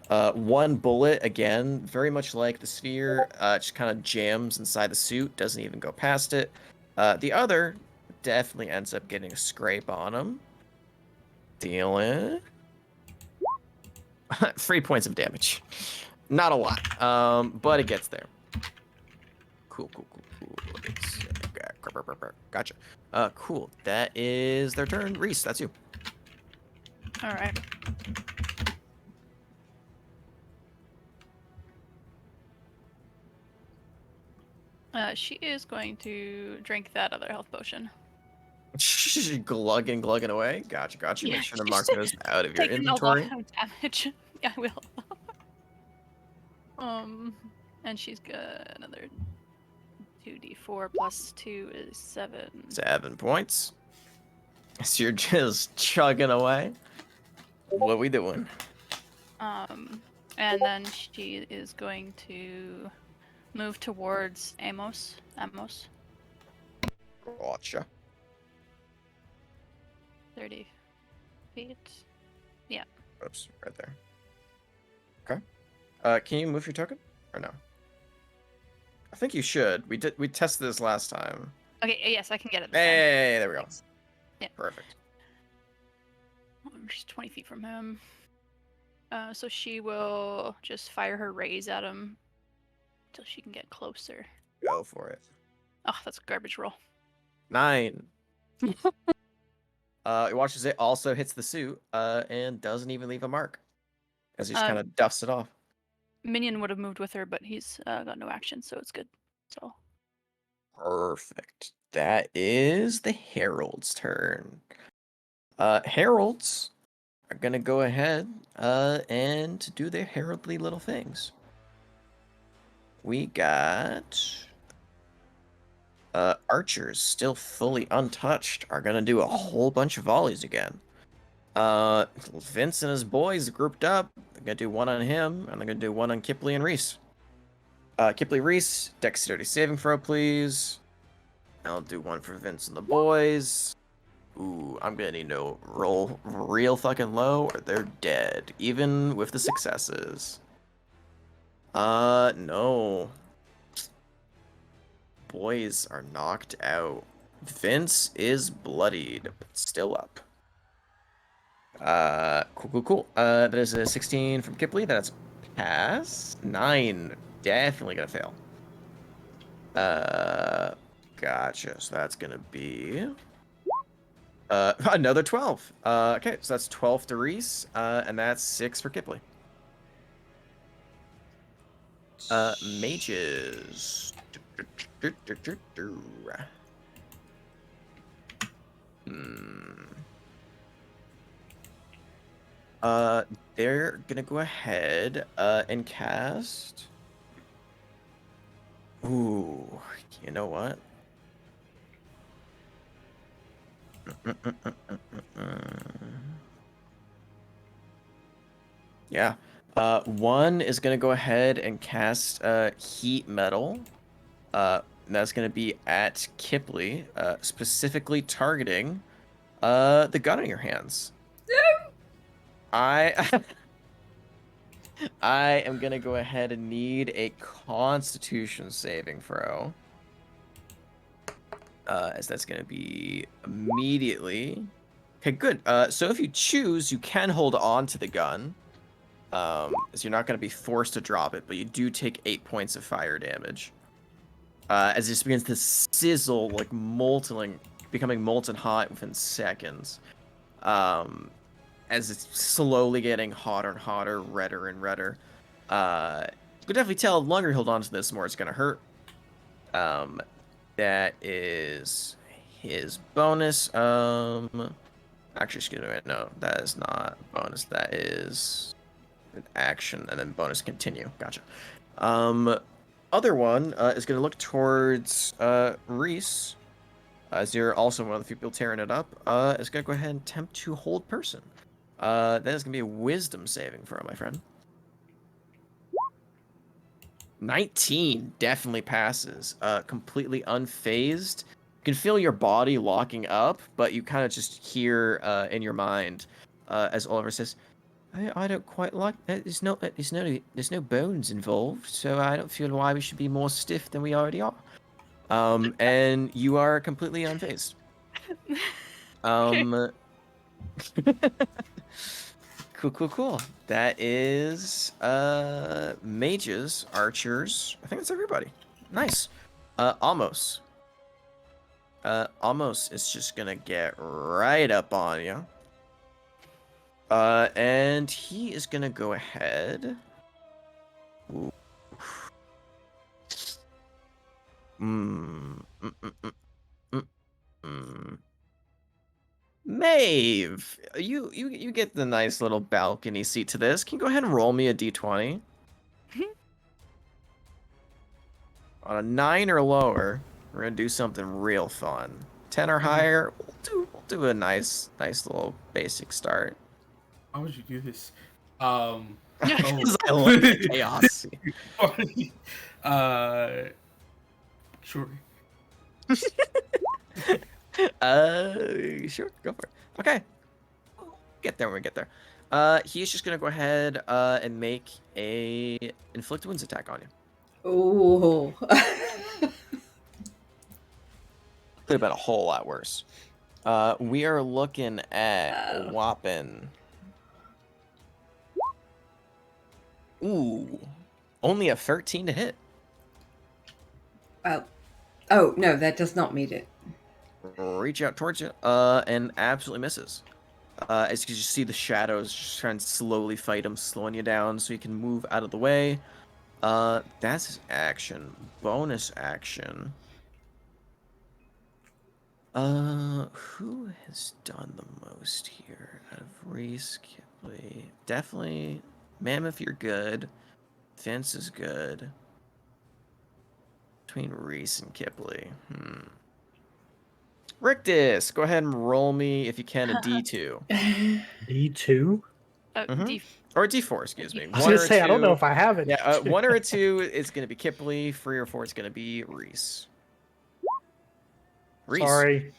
One bullet, again, very much like the sphere, just kind of jams inside the suit, doesn't even go past it. The other definitely ends up getting a scrape on him. Dealing 3 points of damage. Not a lot, but it gets there. Cool. Gotcha. Cool. That is their turn. Reese, that's you. All right. She is going to drink that other health potion. Glugging away. Gotcha. Yeah, Make sure to she's mark those out of your taking a lot inventory. of damage. Yeah, I will. And she's got another 2d4 plus 2 is 7. 7 points. So you're just chugging away. What we doing? And then she is going to move towards Amos. Gotcha. 30 feet. Oops, right there. Okay. Can you move your token or no? I think you should. We tested this last time. Okay, yes, I can get it this time. Hey, there we go. Thanks. Yeah. Perfect. She's 20 feet from him. So she will just fire her rays at him until she can get closer. Go for it. Oh, that's a garbage roll. 9. It watches it, also hits the suit, and doesn't even leave a mark. As he just kind of duffs it off. Minion would have moved with her, but he's got no action, so it's good. So Perfect. That is the Herald's turn. Heralds are gonna go ahead and do their heraldly little things. We got archers still fully untouched are gonna do a whole bunch of volleys again. Vince and his boys grouped up. They're gonna do one on him, and they're gonna do one on Kipley and Reese. Kipley, Reese, dexterity saving throw, please. I'll do one for Vince and the boys. Ooh, I'm gonna need to roll real fucking low, or they're dead, even with the successes. No. Boys are knocked out. Vince is bloodied, but still up. Cool. That is a 16 from Kipley. That's pass. 9. Definitely gonna fail. Gotcha. So that's gonna be another 12. Okay, so that's 12 to Reese, and that's 6 for Kipley. Mages. They're gonna go ahead and cast. Ooh, you know what? Yeah. One is gonna go ahead and cast heat metal. That's gonna be at Kipley, specifically targeting the gun in your hands. I I am gonna go ahead and need a Constitution saving throw. As that's gonna be immediately. Okay, good. So if you choose, you can hold on to the gun. As you're not gonna be forced to drop it, but you do take 8 points of fire damage. As it just begins to sizzle like becoming molten hot within seconds. As it's slowly getting hotter and hotter, redder and redder. You can definitely tell the longer you hold on to this, the more it's gonna hurt. That is his bonus. Actually, excuse me, no, that is not a bonus. That is an action, and then bonus continue. Gotcha. Other one is gonna look towards Reese. As you're also one of the few people tearing it up, is gonna go ahead and attempt to hold person. That is gonna be a wisdom saving throw, my friend. 19 definitely passes. Completely unfazed. You can feel your body locking up, but you kind of just hear in your mind as Oliver says, I don't quite like. There's no bones involved, so I don't feel why we should be more stiff than we already are. And you are completely unfazed. Cool. That is mages, archers. I think that's everybody. Nice. Almost. Almost is just gonna get right up on you. And he is gonna go ahead. Ooh. Maeve, you get the nice little balcony seat to this. Can you go ahead and roll me a d20? On a 9 or lower, we're gonna do something real fun. 10 or higher, we'll do a nice little basic start. Why would you do this? Because I love chaos. Sure. Sure, go for it. Okay. Get there when we get there. He's just gonna go ahead and make a inflict wounds attack on you. Oh. Could have been a whole lot worse. We are looking at Oh. whopping. Ooh, only a 13 to hit. Well, oh no, that does not meet it. Reach out towards you, and absolutely misses. As you just see the shadows just trying to slowly fight him, slowing you down so you can move out of the way. That's his action. Bonus action. Who has done the most here? Out of Reese, Kipley. Definitely Mammoth, you're good. Vince is good. Between Reese and Kipley. Rictus, go ahead and roll me, if you can, a D2. D2? Mhm. Or a D4, excuse me. I was gonna say, I don't know if I have it. Yeah, 1 or a 2 is going to be Kipley. 3 or 4 is going to be Reese. Reese. Sorry.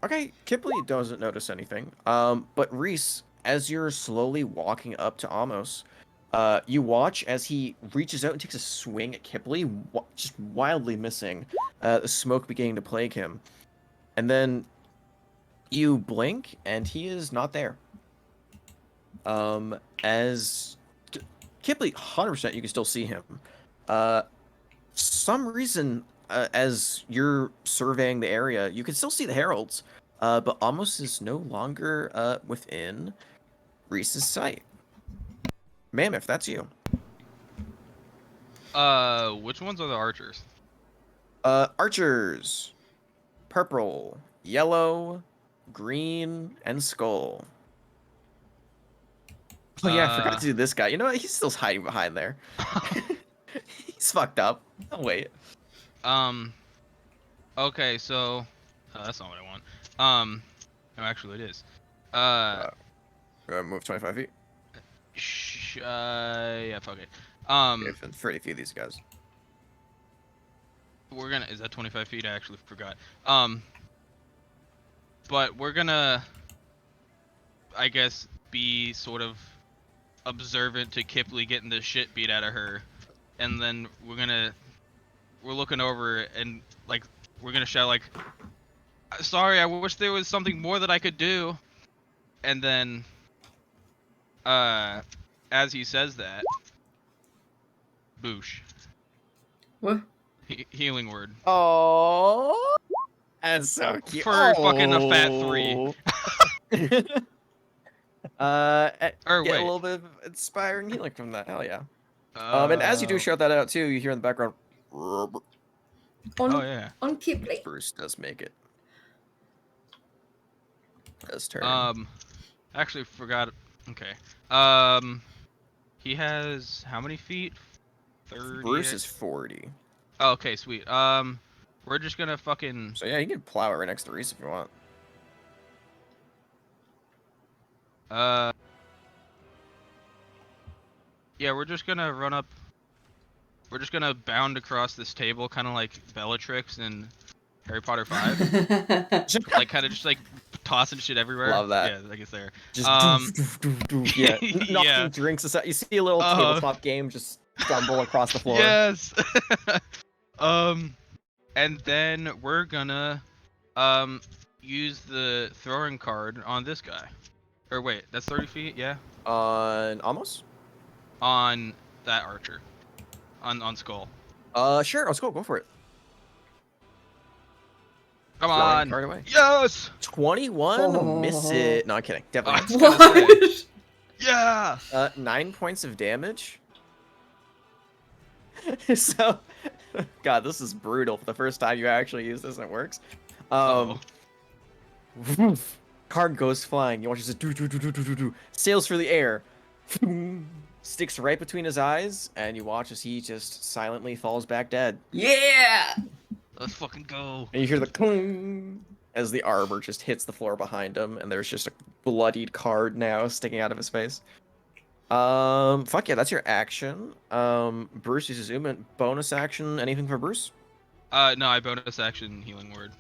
Okay, Kipley doesn't notice anything. But Reese, as you're slowly walking up to Amos, you watch as he reaches out and takes a swing at Kipley, just wildly missing. The smoke beginning to plague him. And then you blink, and he is not there. As Kipley, 100%, you can still see him. Some reason, as you're surveying the area, you can still see the heralds, but Amos is no longer within Reese's sight. Mammoth, that's you. Which ones are the archers? Archers, purple, yellow, green, and skull. Oh yeah, I forgot to do this guy. You know what? He's still hiding behind there. He's fucked up. I'll wait. Okay, so that's not what I want. No, actually, it is. Move 25 feet. Yeah, fuck it. Okay, pretty few of these guys. We're gonna. Is that 25 feet? I actually forgot. But we're gonna, I guess, be sort of observant to Kipley getting the shit beat out of her, and then we're looking over and like we're gonna shout like, "Sorry, I wish there was something more that I could do," and then, as he says that, boosh. What? Healing word. Oh, that's so cute. For fucking a fat 3. Or Get wait. a little bit of inspiring healing from that. Hell yeah. And as you do shout that out too, you hear in the background. On, Oh yeah. on Kipley. Bruce does make it. His turn. Actually forgot. Okay. He has how many feet? 30. Bruce is 40. Oh, okay, sweet. We're just gonna fucking. So yeah, you can plow it right next to Reese if you want. Yeah, we're just gonna run up. We're just gonna bound across this table, kind of like Bellatrix in Harry Potter 5. Like, kind of just like tossing shit everywhere. Love that. Yeah, I guess there. Just yeah, knocking Yeah. drinks aside. You see a little tabletop game just stumble across the floor. Yes. And then we're gonna use the throwing card on this guy. Or wait, that's 30 feet, yeah? Almost? On that archer. On skull. Sure, let's go for it. Come Throwing on. card away. Yes. 21, miss it. No, I'm kidding. I Definitely. was gonna say, What? yeah. 9 points of damage. So, God, this is brutal. For the first time you actually use this and it works. Card goes flying. You watch it just do, sails through the air, sticks right between his eyes, and you watch as he just silently falls back dead. Yeah! Let's fucking go. And you hear the cling as the arbor just hits the floor behind him, and there's just a bloodied card now sticking out of his face. Fuck yeah, that's your action. Bruce uses movement. Bonus action, anything for Bruce? No, I bonus action healing word.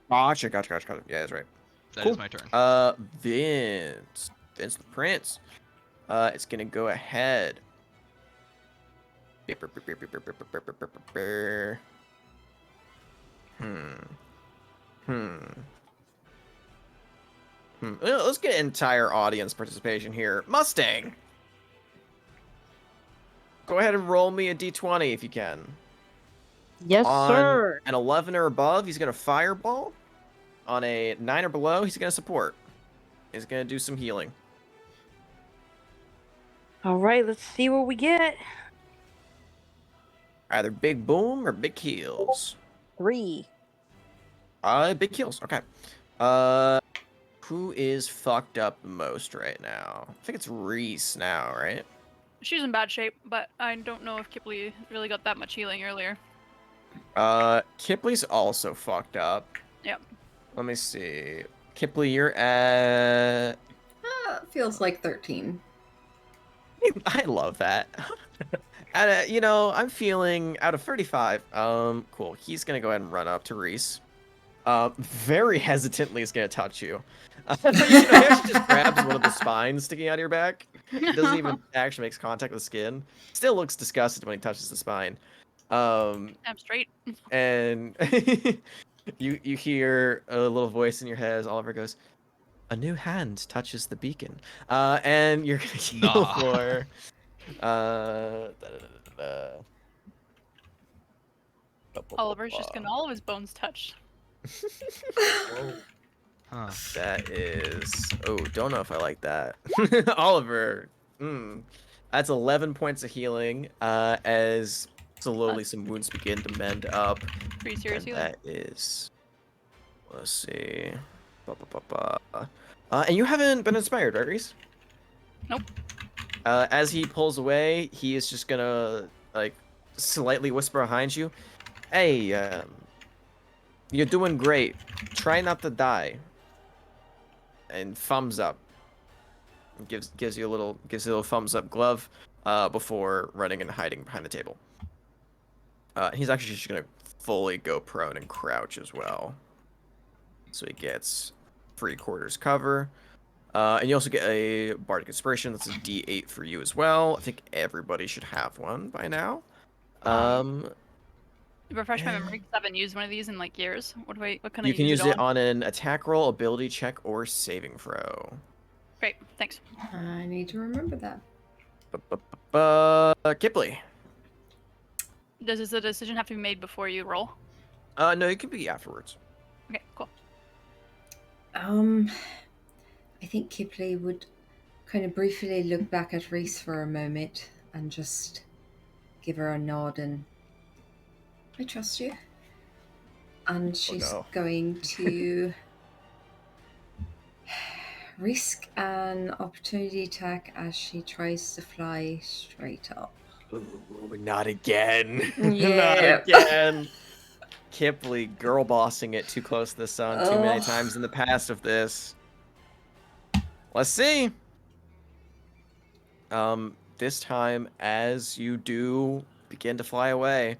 Gotcha. Yeah, that's right. That is my turn. Vince the Prince. It's gonna go ahead. Let's get entire audience participation here. Mustang. Go ahead and roll me a d20 if you can. Yes, On sir. an 11 or above, he's gonna fireball. On a 9 or below, he's gonna support. He's gonna do some healing. All right, let's see what we get. Either big boom or big heals. 3. Big heals. Okay. Who is fucked up the most right now? I think it's Reese now, right? She's in bad shape, but I don't know if Kipley really got that much healing earlier. Kipley's also fucked up. Yep. Let me see. Kipley, you're at... Feels like 13. I love that. And, you know, I'm feeling out of 35. Cool. He's gonna go ahead and run up to Reese. Very hesitantly is gonna touch you. You know, he actually just grabs one of the spines sticking out of your back. It doesn't even actually makes contact with the skin. Still looks disgusted when he touches the spine. I'm straight. And you hear a little voice in your head as Oliver goes, "A new hand touches the beacon." And you're gonna heal for Oliver's just getting all of his bones touched. Huh. That is... Oh, don't know if I like that. Oliver. That's 11 points of healing as slowly some wounds begin to mend up. Pretty serious And healing. that is... Let's see. And you haven't been inspired, right, Reese? Nope. As he pulls away, he is just gonna, like, slightly whisper behind you. Hey, you're doing great. Try not to die. And thumbs up. Gives you a little thumbs up glove before running and hiding behind the table. He's actually just gonna fully go prone and crouch as well. So he gets 3/4 cover. And you also get a Bardic Inspiration. That's a D8 for you as well. I think everybody should have one by now. Refresh my memory because I haven't used one of these in like years. What can I You can use it on? on an attack roll, ability check, or saving throw. Great, thanks. I need to remember that. Kipley. Does the decision have to be made before you roll? No, it can be afterwards. Okay, cool. I think Kipley would kind of briefly look back at Reese for a moment and just give her a nod and I trust you. And she's going to risk an opportunity attack as she tries to fly straight up. Ooh, not again. Yeah. Not again. Kipley girl bossing it too close to the sun too many times in the past of this. Let's see. This time, as you do begin to fly away,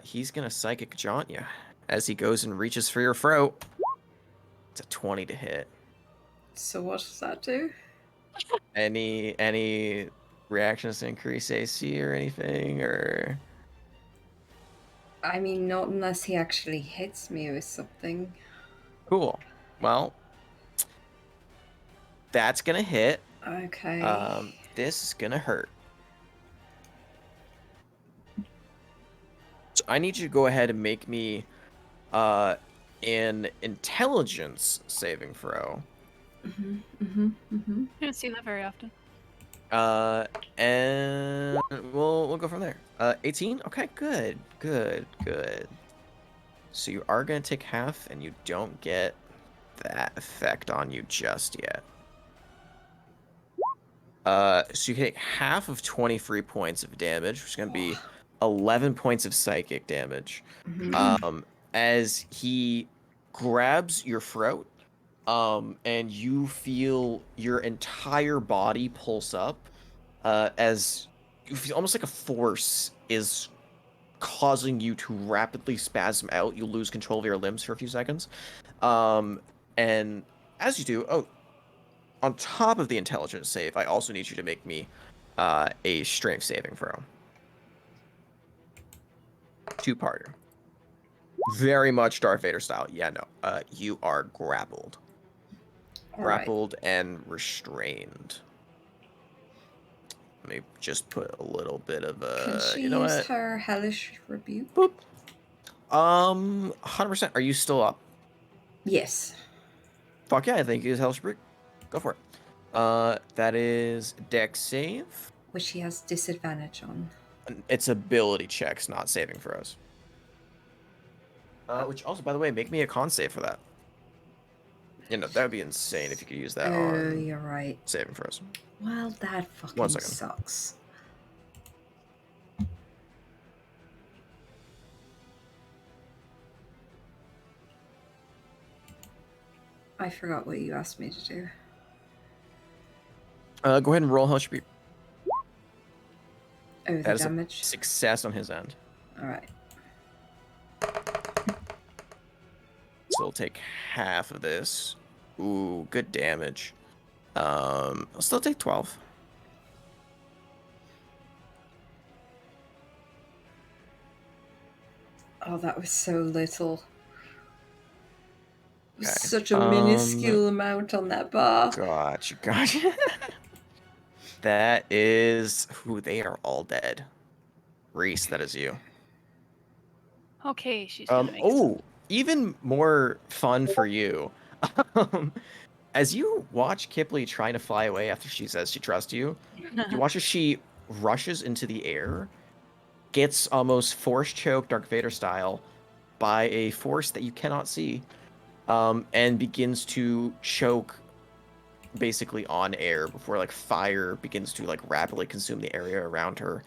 he's gonna psychic jaunt you as he goes and reaches for your throat. It's a 20 to hit. So what does that do? Any reactions to increase AC or anything, or? I mean, not unless he actually hits me with something. Cool. Well, that's gonna hit. Okay. This is gonna hurt. So I need you to go ahead and make me an intelligence saving throw. I don't see that very often. And we'll go from there. 18? Okay, good. So you are gonna take half, and you don't get that effect on you just yet. So you take half of 23 points of damage, which is gonna be 11 points of psychic damage. As he grabs your throat, and you feel your entire body pulse up, as you feel almost like a force is causing you to rapidly spasm out. You lose control of your limbs for a few seconds. And as you do, on top of the intelligence save, I also need you to make me a strength saving throw. 2-parter. Very much Darth Vader style. Yeah, no. You are grappled. All right. Grappled and restrained. Let me just put a little bit of Can she you know use what? her hellish rebuke? Boop. 100%. Are you still up? Yes. Fuck yeah, I think you use Hellish Rebuke. Go for it. That is Dex save. Which she has disadvantage on. It's ability checks, not saving throws. Which also, by the way, make me a con save for that. You know, that would be insane if you could use that Oh, on you're right. saving throws. Well, that 1 fucking second. sucks. I forgot what you asked me to do. Go ahead and roll Hellish Rebuke. Oh, the That is damage. a success on his end. All right. So we'll take half of this. Ooh, good damage. I'll still take 12. Oh, that was so little. It was Okay. such a minuscule amount on that bar. Gotcha. That is who they are all dead. Reese, that is you. Okay, she's gonna make some. Oh, even more fun for you. As you watch Kipley trying to fly away after she says she trusts you, you watch as she rushes into the air, gets almost force choked Dark Vader style by a force that you cannot see, and begins to choke basically on air before like fire begins to like rapidly consume the area around her.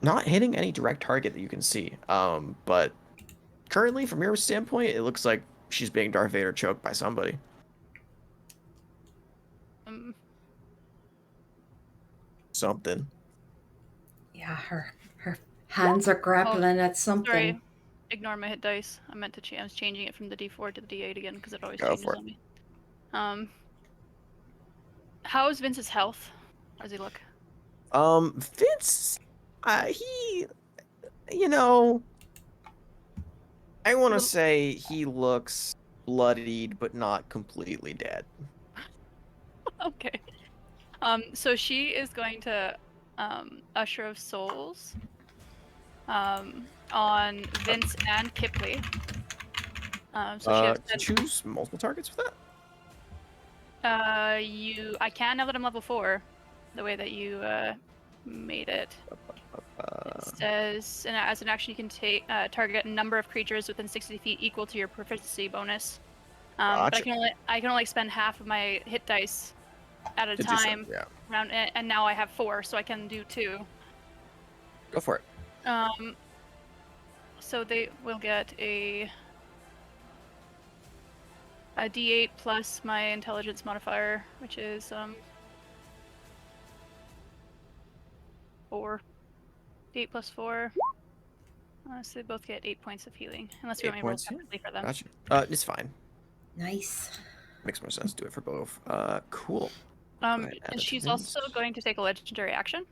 Not hitting any direct target that you can see. But currently from your standpoint, it looks like she's being Darth Vader choked by somebody. Something. Yeah, her hands are grappling at something. Sorry, ignore my hit dice. I meant to I was changing it from the D4 to the D8 again because it always Go changes for it. on me. How is Vince's health? How does he look? Vince, he, you know, I want to say he looks bloodied, but not completely dead. Okay. So she is going to Usher of Souls on Vince and Kipley. So she has Can you choose multiple targets for that? I can now that I'm level 4, the way that you made it. It says, and as an action, you can take target a number of creatures within 60 feet equal to your proficiency bonus. But Gotcha. I can only spend half of my hit dice at a To do so, time. yeah. Around it, and now I have 4, so I can do 2. Go for it. So they will get a D8 plus my intelligence modifier, which is 4. D8 plus 4. So they both get 8 points of healing, unless you want me to roll separately for them. Gotcha. It's fine. Nice. Makes more sense to do it for both. Cool. And she's also going to take a legendary action.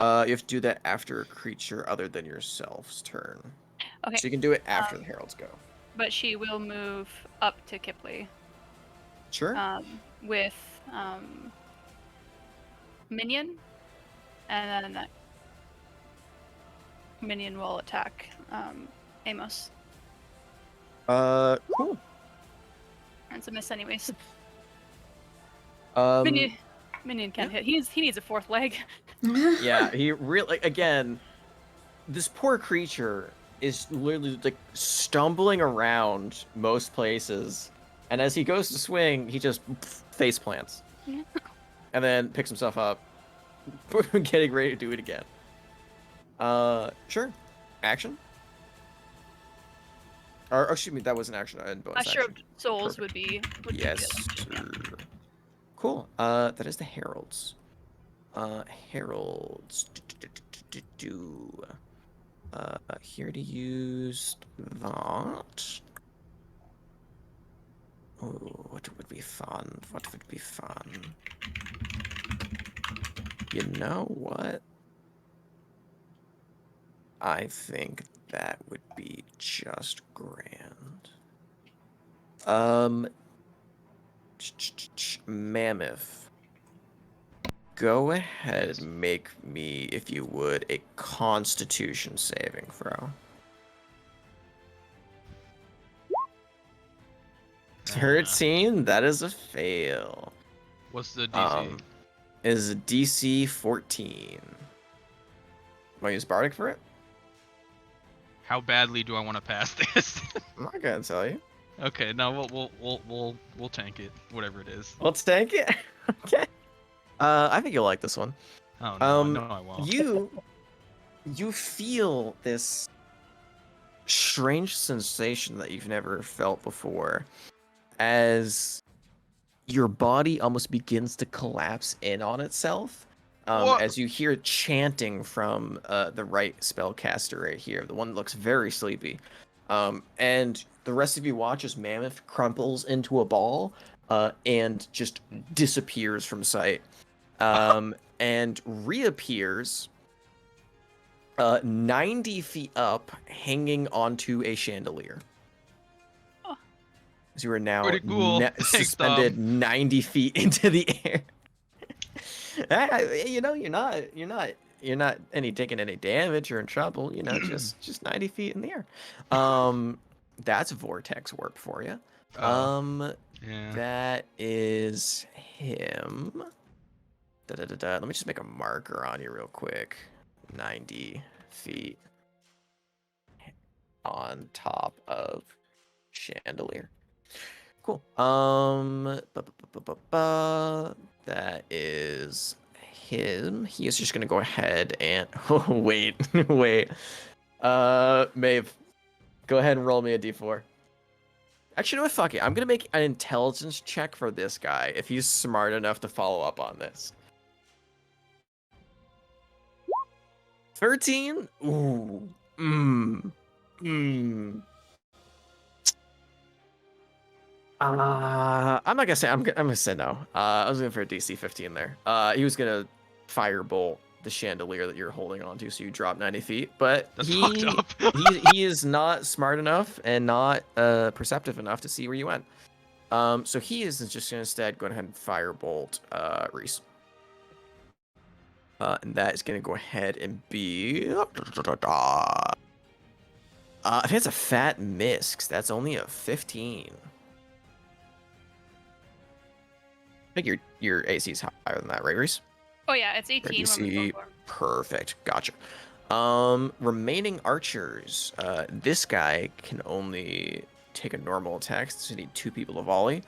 You have to do that after a creature other than yourself's turn. Okay. So you can do it after the heralds go. But she will move up to Kipley. Sure. With minion, and then that minion will attack Amos. Cool. It's a miss anyways. Um, Minion can't hit. He needs a 4th leg. yeah, he really, again, this poor creature is literally like stumbling around most places, and as he goes to swing, he just face plants, and then picks himself up, getting ready to do it again. Sure, action. Or excuse me, that was an action and bonus Usher of action. Souls Perfect. would be Yes, good. sir. Cool. That is the heralds. Heralds. Here to use that. fun? What would be fun? You know what? I think that would be just grand. Mammoth. Go ahead Yes. and make me, if you would, a Constitution saving throw. 13, that is a fail. What's the DC? Is a DC 14. Want to use Bardic for it? How badly do I want to pass this? I'm not gonna tell you. Okay, no, we'll tank it, whatever it is. Let's tank it. Okay. I think you'll like this one. Oh no, no, I won't. You feel this strange sensation that you've never felt before, as your body almost begins to collapse in on itself. As you hear chanting from the right spellcaster right here, the one that looks very sleepy. And the rest of you watch as Mammoth crumples into a ball and just disappears from sight. And reappears 90 feet up, hanging onto a chandelier. Oh. So you are now Pretty cool. Thanks, suspended Tom. 90 feet into the air. You know, you're not taking any damage or in trouble. You know, just 90 feet in the air. That's vortex warp for you. Yeah. That is him. Let me just make a marker on you real quick. 90 feet on top of chandelier. Cool. That is him. He is just gonna go ahead and wait. Maeve, go ahead and roll me a d4. Actually, no, fuck it. I'm gonna make an intelligence check for this guy if he's smart enough to follow up on this. 13? Ooh. I'm not gonna say. I'm gonna say no. I was going for a DC 15 there. He was gonna firebolt the chandelier that you're holding onto, so you drop 90 feet. But That's fucked up. he is not smart enough and not perceptive enough to see where you went. So he is just gonna instead go ahead and firebolt Reese. And that is gonna go ahead and be. I think it's a fat miss, 'cause that's only a 15. I think your AC is higher than that, right, Reese? Oh yeah, it's 18 when we go DC, for. perfect. Gotcha. Remaining archers. This guy can only take a normal attack, so you need 2 people to volley.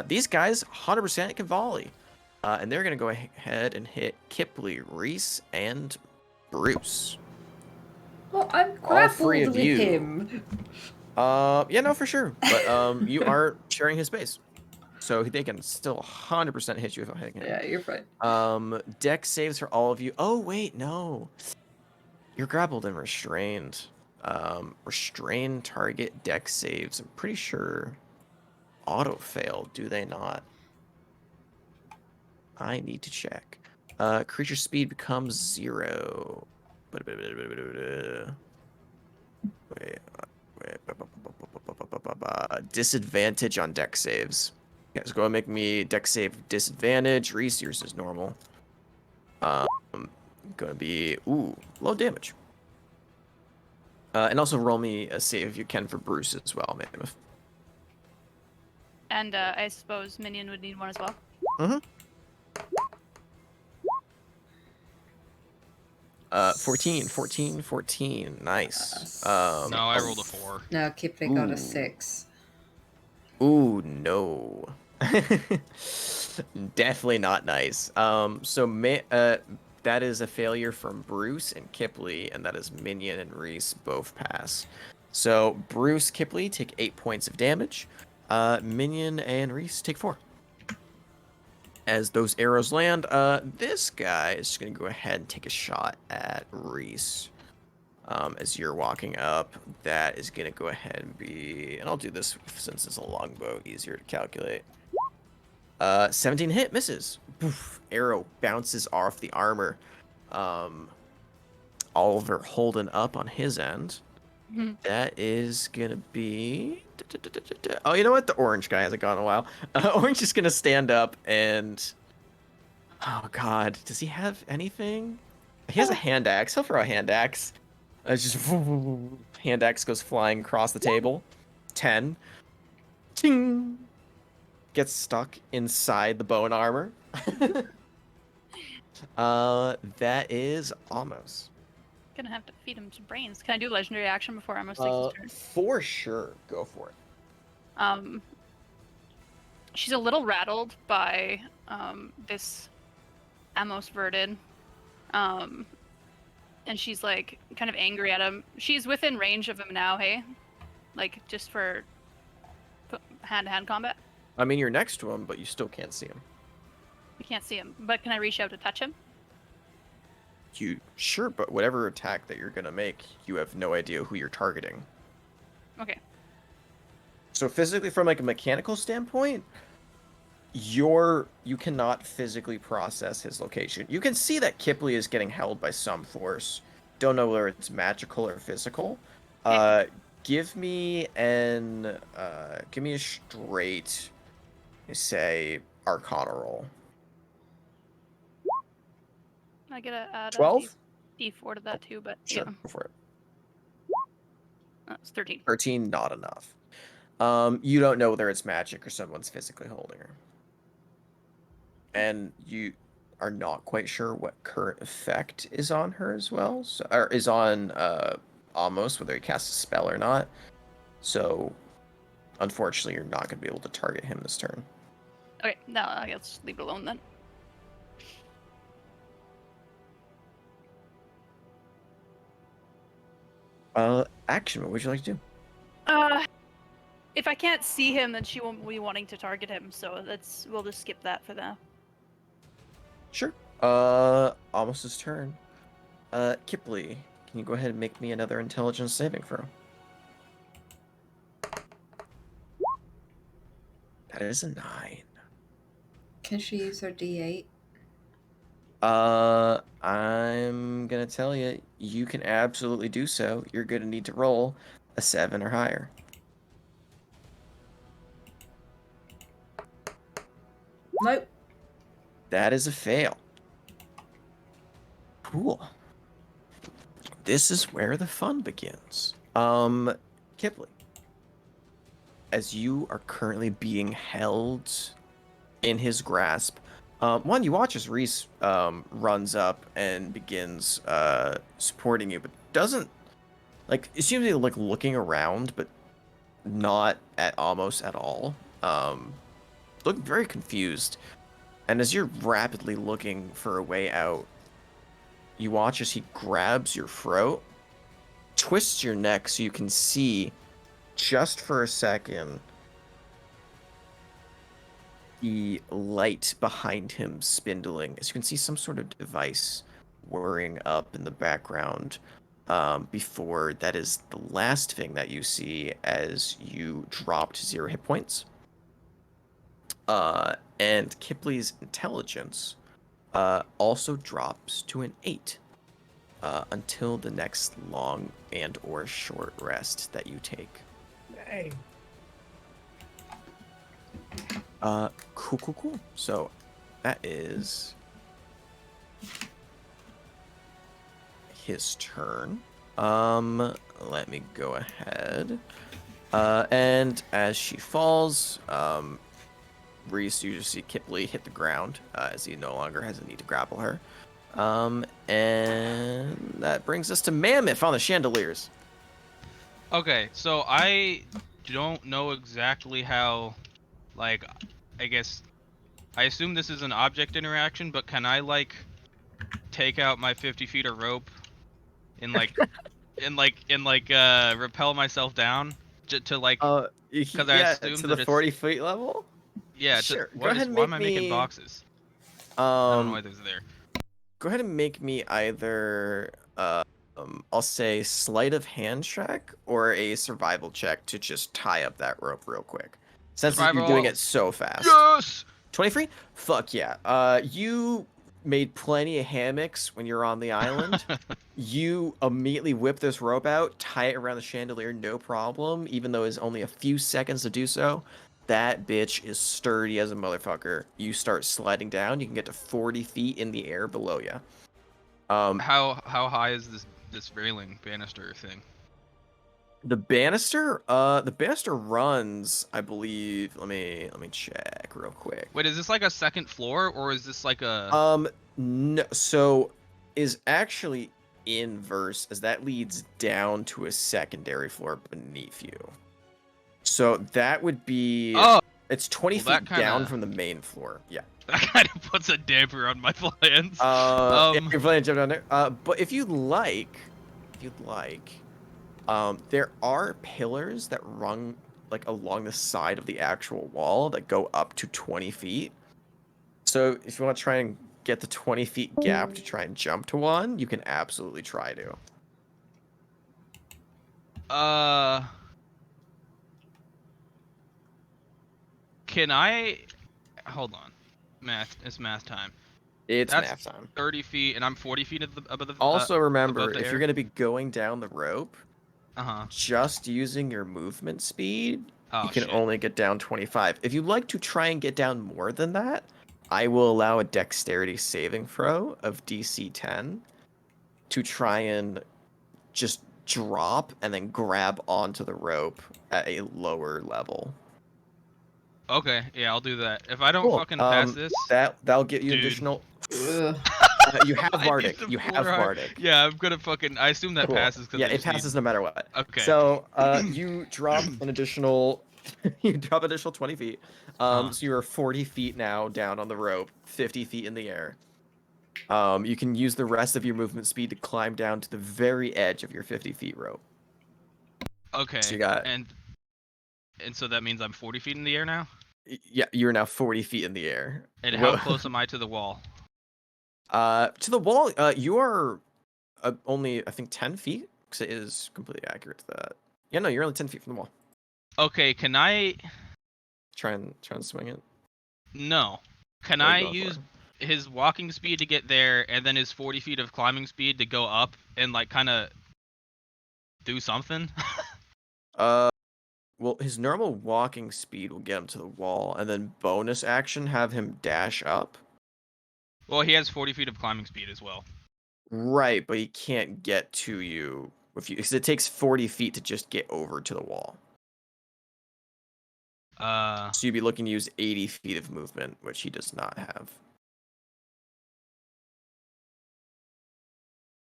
These guys 100% can volley. And they're gonna go ahead and hit Kipley, Reese, and Bruce. Well, I'm All 3 grappled of with you. him. Yeah, no, for sure. But you are sharing his space. So they can still 100% hit you without hitting him. Yeah, you're fine. Dex saves for all of you. Oh, wait, no. You're grappled and restrained. Restrained target dex saves. I'm pretty sure auto fail, do they not? I need to check. Creature speed becomes 0. Disadvantage on dex saves. Yeah, so go and make me dex save disadvantage. Reese, yours is normal. Gonna be low damage. And also roll me a save if you can for Bruce as well, Mammoth. And I suppose Minion would need one as well. Mm-hmm. 14. Nice. No, I rolled a 4. No, Kipley got Ooh. a 6. Ooh, no. Definitely not nice. That is a failure from Bruce and Kipley, and that is Minion and Reese both pass. So Bruce, Kipley take 8 points of damage. Minion and Reese take 4. As those arrows land, this guy is just gonna go ahead and take a shot at Reese. As you're walking up, that is gonna go ahead and be, and I'll do this since it's a longbow, easier to calculate. 17 hit, misses. Poof, arrow bounces off the armor. Oliver holding up on his end. Mhm. That is gonna be. Oh, you know what? The orange guy hasn't gone in a while. Orange is gonna stand up and. Oh God, does he have anything? He has a hand axe. He'll throw a hand axe. It's just hand axe goes flying across the table. 10. Ting. Gets stuck inside the bone armor. That is almost. Gonna have to feed him some brains. Can I do legendary action before Amos takes his turn? For sure, go for it. She's a little rattled by this Amos Verdin. And she's like kind of angry at him. She's within range of him now, hey? Like just for hand-to-hand combat. I mean, you're next to him, but you still can't see him. You can't see him, but can I reach out to touch him? You sure, but whatever attack that you're gonna make, you have no idea who you're targeting. Okay. So physically, from like a mechanical standpoint, you cannot physically process his location. You can see that Kipley is getting held by some force. Don't know whether it's magical or physical. Give me a straight, say, Arcana roll. I get to add 12? a D4 to that too, but Sure, yeah. go for it. It's 13. 13, not enough. You don't know whether it's magic or someone's physically holding her. And you are not quite sure what current effect is on her as well, or is on Amos, whether he casts a spell or not. So, unfortunately, you're not going to be able to target him this turn. Okay, no, I guess leave it alone then. Action, what would you like to do? If I can't see him, then she won't be wanting to target him, so we'll just skip that for now. Sure. Amos's turn. Kipley, can you go ahead and make me another intelligence saving throw? That is a 9. Can she use her D8? I'm gonna tell you, you can absolutely do so. You're gonna need to roll a 7 or higher. Nope. That is a fail. Cool. This is where the fun begins. Kipley, as you are currently being held in his grasp, one, you watch as Reese runs up and begins supporting you, but doesn't, like, it seems to be like looking around, but not at Amos at all. Looking very confused. And as you're rapidly looking for a way out, you watch as he grabs your throat, twists your neck so you can see, just for a second, the light behind him spindling. As you can see, some sort of device whirring up in the background. Before that is the last thing that you see as you dropped 0 hit points. And Kipley's intelligence also drops to an 8 until the next long and or short rest that you take. Hey. Cool. So that is his turn. Let me go ahead. And as she falls, Reese, you just see Kipley hit the ground as he no longer has a need to grapple her. And that brings us to Mammoth on the chandeliers. Okay, so I don't know exactly how, like, I guess, I assume this is an object interaction, but can I, like, take out my 50 feet of rope and, like, rappel myself down to, like, because I assume to that the it's 40 feet level? Yeah, Sure. Why am I making boxes? I don't know why there's there. Go ahead and make me either, I'll say sleight of hand check or a survival check to just tie up that rope real quick. Since you're doing it so fast. Yes! 20 free? Fuck yeah. You made plenty of hammocks when you're on the island. You immediately whip this rope out, tie it around the chandelier, no problem, even though it's only a few seconds to do so. That bitch is sturdy as a motherfucker. You start sliding down, you can get to 40 feet in the air below you. How high is this railing banister thing? The banister runs, I believe. Let me check real quick. Wait, is this like a second floor or is this like a? No, so is actually inverse as that leads down to a secondary floor beneath you. So that would be it's 20 well, that feet down kinda- from the main floor. Yeah. That kind of puts a damper on my plans. Yeah, you're planning to jump down there. But if you'd like, there are pillars that run like along the side of the actual wall that go up to 20 feet. So if you want to try and get the 20 feet gap to try and jump to one, you can absolutely try to. Can I? Hold on. Math. It's math time. It's That's math time. 30 feet, and I'm 40 feet above the. Also remember, above the if air. you're going to be going down the rope, Uh-huh. just using your movement speed, Oh, you can shit. only get down 25. If you'd like to try and get down more than that, I will allow a dexterity saving throw of DC 10 to try and just drop and then grab onto the rope at a lower level. Okay, yeah, I'll do that. If I don't fucking pass this, that'll get you dude. additional. Ugh. You have I need Bardic. the You have floor hard. Bardic. Yeah, I'm gonna fucking. I assume that Cool. passes because Yeah, it passes no matter what. Okay. So you drop an additional. You drop additional 20 feet. So you're 40 feet now down on the rope, 50 feet in the air. You can use the rest of your movement speed to climb down to the very edge of your 50 feet rope. Okay. So you got. And so that means I'm 40 feet in the air now. Yeah, you're now 40 feet in the air. And how close am I to the wall? To the wall, you are only, I think, 10 feet, because it is completely accurate to that. Yeah, no, you're only 10 feet from the wall. Okay, can I? Try and swing it. No. Can What are I you going use for? his walking speed to get there, and then his 40 feet of climbing speed to go up and like kind of do something? Well, his normal walking speed will get him to the wall, and then bonus action have him dash up. Well, he has 40 feet of climbing speed as well. Right, but he can't get to you if you, because it takes 40 feet to just get over to the wall. So you'd be looking to use 80 feet of movement, which he does not have.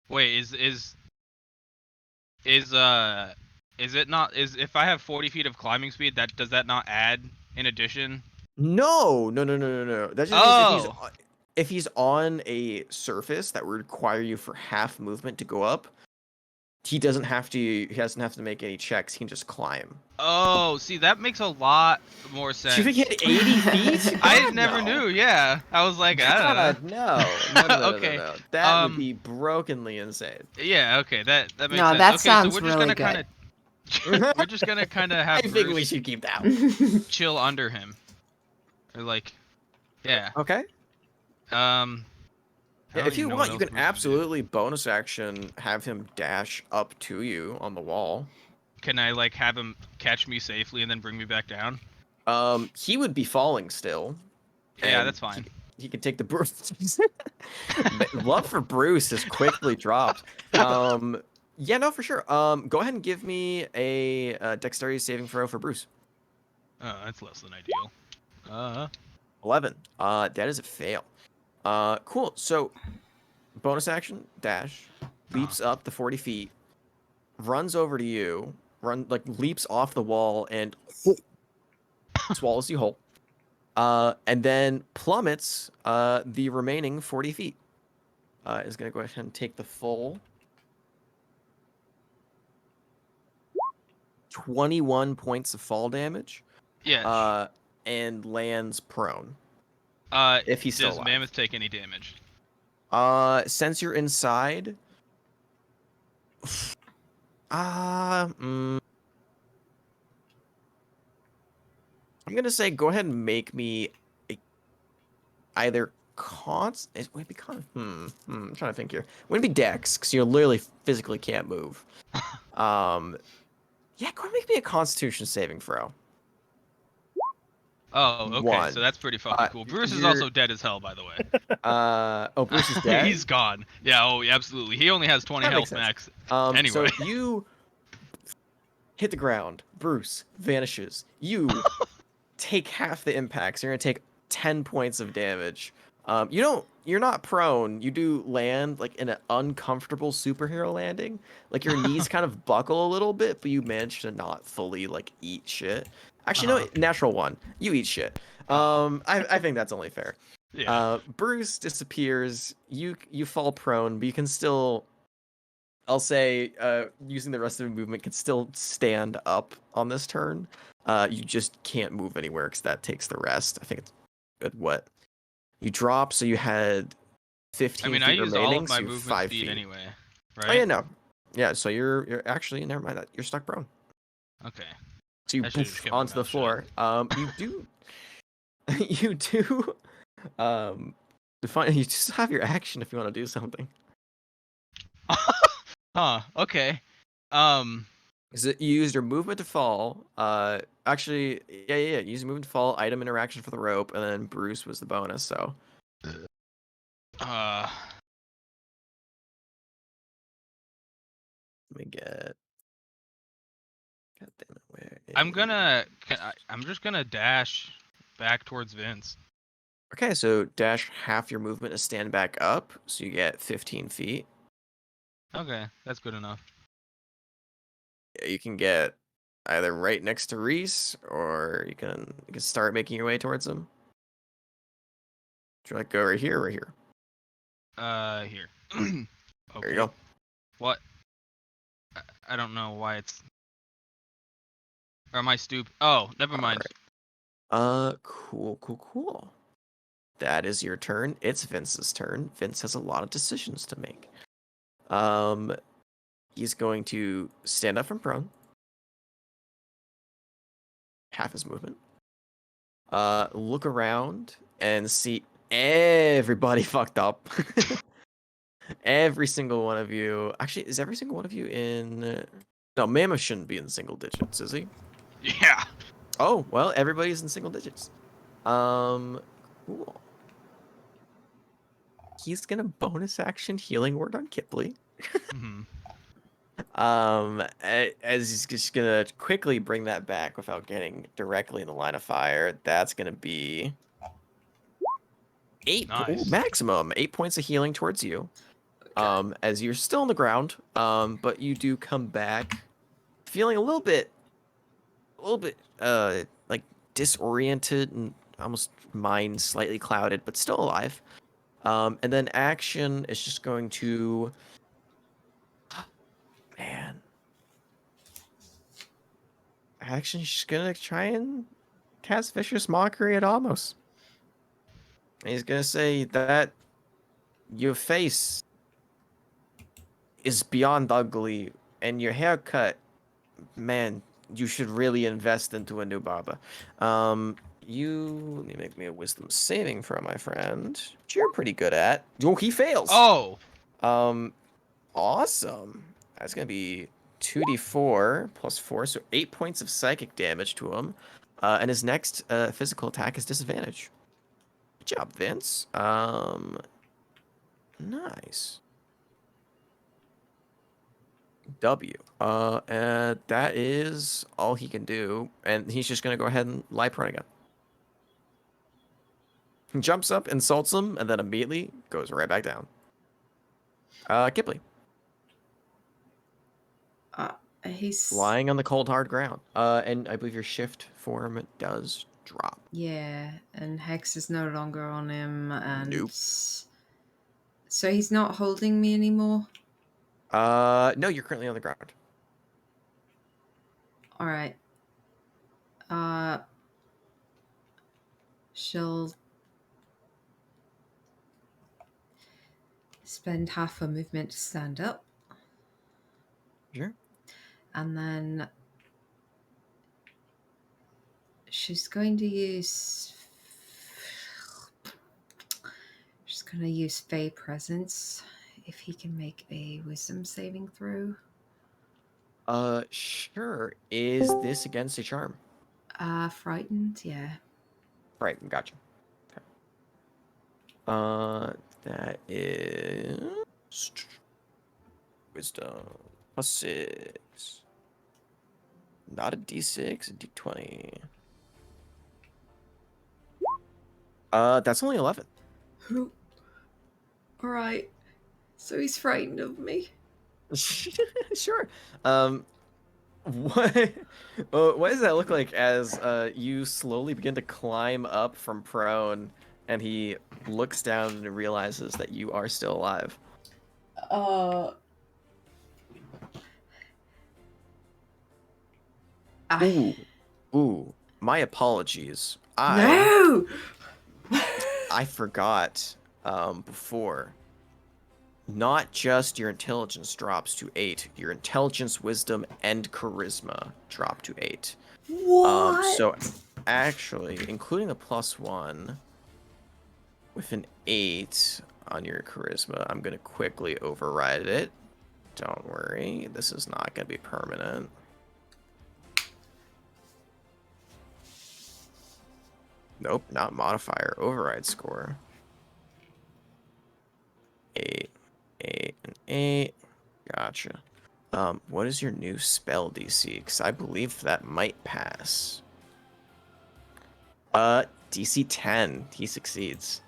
Wait, is it not, is if I have 40 feet of climbing speed, that does that not add in addition? No. That just means if he's on a surface that would require you for half movement to go up, he doesn't have to. He doesn't have to make any checks. He can just climb. Oh, see, that makes a lot more sense. You think he had 80 feet? I never knew. Yeah, I was like, I don't know. No. Okay. No. That would be brokenly insane. Yeah. Okay. That makes No, sense. that Okay, sounds so we're just really gonna good. we're just gonna kind of have I think we Bruce should keep that one. chill under him, or like, yeah. Okay. I don't If you even know want, what you else can Bruce would do. absolutely bonus action have him dash up to you on the wall. Can I like have him catch me safely and then bring me back down? He would be falling still. Yeah, and that's fine. He could take the Bruce. Love for Bruce has quickly dropped. Yeah, no, for sure. Go ahead and give me a dexterity saving throw for Bruce. That's less than ideal. 11. That is a fail. Cool. So, bonus action, dash, leaps up the 40 feet, runs over to you, leaps off the wall and swallows you whole. And then plummets the remaining 40 feet. Is going to go ahead and take the full 21 points of fall damage. Yeah. And lands prone. If he's still does alive. Mammoth take any damage? Since you're inside, I'm gonna say go ahead and make me a either it would be I'm trying to think here. It wouldn't be Dex because you literally physically can't move. Yeah, go ahead and make me a Constitution saving throw. Oh, okay. One. So that's pretty fucking cool. Bruce is you're- also dead as hell, by the way. Oh, Bruce is dead. He's gone. Yeah. Oh, yeah, absolutely. He only has 20 That makes health sense. max. Anyway. So you hit the ground. Bruce vanishes. You take half the impacts. You're gonna take 10 points of damage. You're not prone. You do land like in an uncomfortable superhero landing. Like your knees kind of buckle a little bit, but you manage to not fully like eat shit. Actually, no, natural one. You eat shit. I think that's only fair. Yeah. Bruce disappears. You fall prone, but you can still, I'll say, using the rest of the movement, can still stand up on this turn. You just can't move anywhere because that takes the rest. I think it's good. What you drop, so you had 15 I mean, feet I used remaining, all of my so you have movement 5 speed feet. anyway, Oh right? yeah, no, yeah. So you're actually, never mind that, you're stuck prone. Okay. So you I should've poof just kept my onto the mouth floor. You do, you do, define. You just have your action if you want to do something. Huh. Okay. Is it you used your movement to fall? Actually, yeah. You used movement to fall, item interaction for the rope, and then Bruce was the bonus. So Uh. let me get. God damn it! Where I'm just gonna dash back towards Vince. Okay, so dash half your movement to stand back up, so you get 15 feet. Okay, that's good enough. Yeah, you can get either right next to Reese, or you can start making your way towards him. Should I go right here or right here? Here. Okay. There you go. What? I don't know why it's. Or am I stupid? Oh, never mind. Cool. That is your turn. It's Vince's turn. Vince has a lot of decisions to make. He's going to stand up from prone. Half his movement. Look around and see everybody fucked up. Every single one of you. Actually, is every single one of you in? No, Mammoth shouldn't be in single digits, is he? Yeah. Oh, well, everybody's in single digits. Cool. He's gonna bonus action healing word on Kipley. Mhm. As he's just gonna quickly bring that back without getting directly in the line of fire. That's gonna be 8 Nice. maximum 8 points of healing towards you. As you're still on the ground, but you do come back feeling a little bit like disoriented and almost mind slightly clouded, but still alive. And then action is just going to, man, action is just gonna try and cast vicious mockery at Amos. He's gonna say that your face is beyond ugly, and your haircut, man, you should really invest into a new barber. Let me make me a wisdom saving throw, my friend. Which you're pretty good at. Oh, he fails. Oh. Awesome. That's gonna be 2d4 plus 4, so 8 points of psychic damage to him. And his next physical attack is disadvantage. Good job, Vince. Nice. W. And that is all he can do, and he's just gonna go ahead and lie prone again. He jumps up, insults him, and then immediately goes right back down. Kipley. He's Lying on the cold, hard ground. And I believe your shift form does drop. yeah, and Hex is no longer on him, and Nope. so he's not holding me anymore. No, you're currently on the ground. All right. She'll spend half her movement to stand up, Sure. and then she's going to use gonna use Fey Presence if he can make a Wisdom saving throw. Sure. Is this against a charm? Frightened, yeah. Right, gotcha. Okay. That is wisdom +6. Not a D6, a D20. That's only 11. All right. So he's frightened of me. Sure. What what does that look like as you slowly begin to climb up from prone and he looks down and realizes that you are still alive? Ooh, my apologies. No! I forgot before. Not just your intelligence drops to 8, your intelligence, wisdom, and charisma drop to 8. What? So actually, including the +1, with an 8 on your charisma, I'm gonna quickly override it. Don't worry, this is not gonna be permanent. Nope, not modifier, override score. 8, 8, and 8. Gotcha. What is your new spell DC? Because I believe that might pass. DC 10. He succeeds.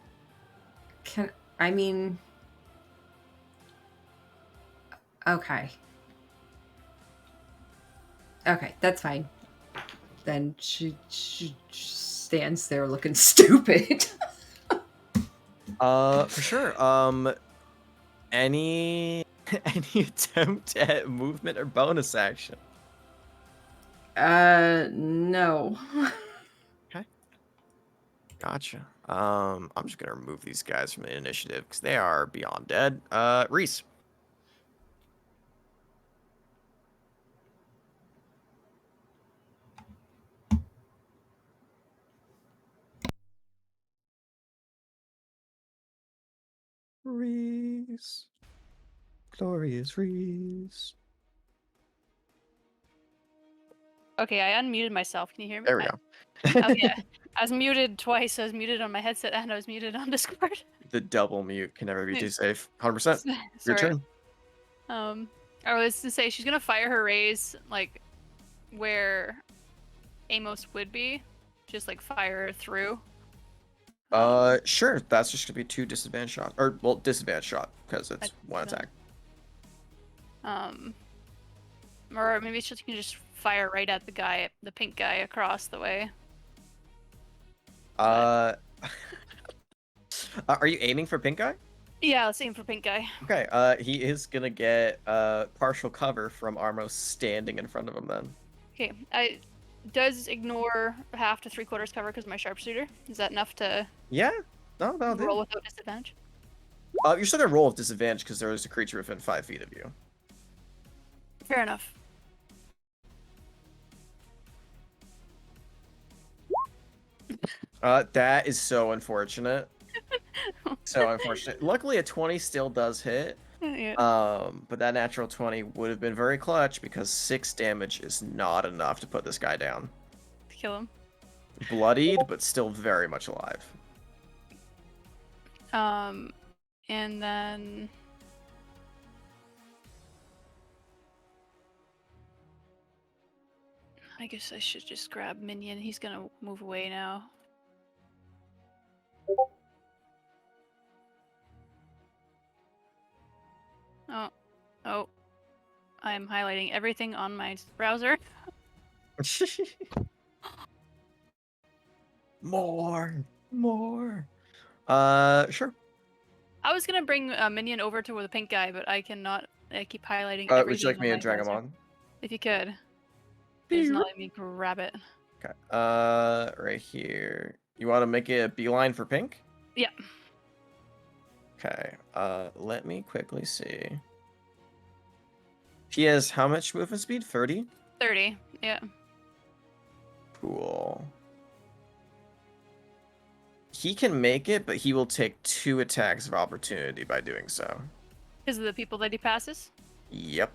Okay. Okay, that's fine. Then she stands there looking stupid. For sure. Any attempt at movement or bonus action? No. Okay. Gotcha. I'm just gonna remove these guys from the initiative because they are beyond dead. Reese. Reese. Glorious Reese. Okay, I unmuted myself. Can you hear me? There we go. Oh yeah, I was muted twice. I was muted on my headset and I was muted on Discord. The double mute can never be too safe. 100%. Your Sorry. turn. I was to say she's gonna fire her rays like where Amos would be, just like fire her through. Sure. That's just gonna be 2 disadvantage shot, or well, disadvantage shot because it's 1 attack. Or maybe she can just fire right at the guy, the pink guy across the way. Are you aiming for pink guy? Yeah, let's aim for pink guy. Okay. He is gonna get partial cover from Armos standing in front of him. Then. Okay, I does ignore half to 3/4 cover because my sharpshooter. Is that enough to? Yeah. No, that'll do. Roll without disadvantage. You're still gonna roll with disadvantage because there is a creature within 5 feet of you. Fair enough. That is so unfortunate. So unfortunate. Luckily, a 20 still does hit. Yeah. But that natural 20 would have been very clutch because 6 damage is not enough to put this guy down. To kill him. Bloodied, but still very much alive. And then I guess I should just grab Minion. He's gonna move away now. Oh, I'm highlighting everything on my browser. More. Sure. I was gonna bring a Minion over to the pink guy, but I cannot. I keep highlighting everything. Would you like on me to my drag him browser. on? If you could. Please not let me grab it. Okay. Right here. You want to make it a beeline for pink? Yeah. Okay. Let me quickly see. He has how much movement speed? 30? 30. Yeah. Cool. he can make it, but he will take 2 attacks of opportunity by doing so. Because of the people that he passes? Yep.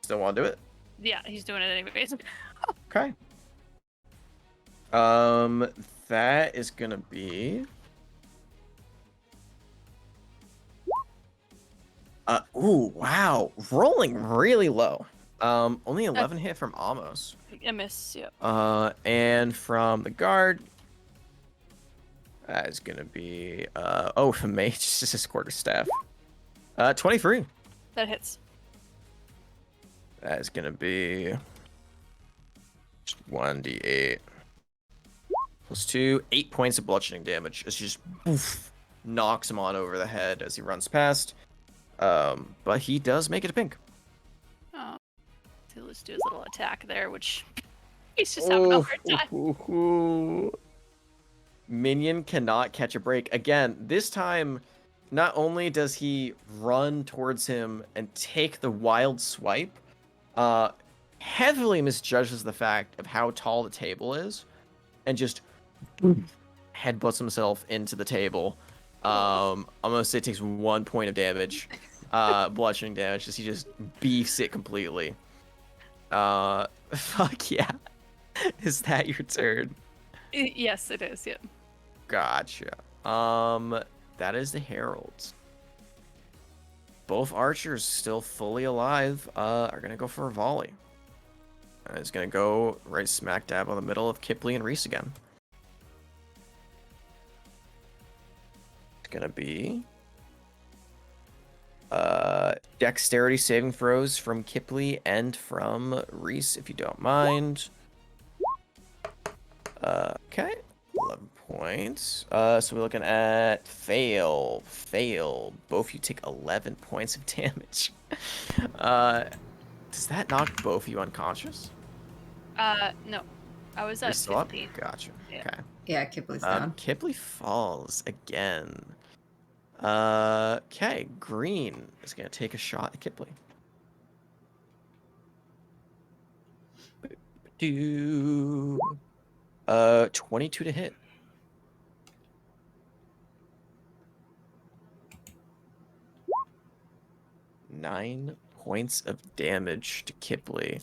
Still want to do it? Yeah, he's doing it anyways. Okay. That is gonna be. Ooh, wow. Rolling really low. Only 11 hit from Amos. A miss, yep. And from the guard. That is gonna be from mage, just his quarterstaff. 23. That hits. That is gonna be 1d8 plus 2, 8 points of bludgeoning damage. As he just knocks him on over the head as he runs past. But he does make it a pink. Oh, so let's do his little attack there, which he's just having a hard time. Minion cannot catch a break. Again, this time, not only does he run towards him and take the wild swipe, heavily misjudges the fact of how tall the table is, and just headbutts himself into the table. I'm gonna say it takes 1 point of damage, bludgeoning damage, as he just beefs it completely. Fuck yeah. Is that your turn? Yes, it is, yep. Gotcha. That is the Heralds. Both archers, still fully alive, are gonna go for a volley. It's gonna go right smack dab on the middle of Kipley and Reese again. It's gonna be dexterity saving throws from Kipley and from Reese, if you don't mind. Okay, 11 points. So we're looking at fail. Both you take 11 points of damage. Does that knock both of you unconscious? No. I was You're at still up? 15. Gotcha. Yeah. Okay. Yeah, Kipley's down. Kipley falls again. Okay, Green is gonna take a shot at Kipley. 22 to hit. Nine points of damage to Kipley.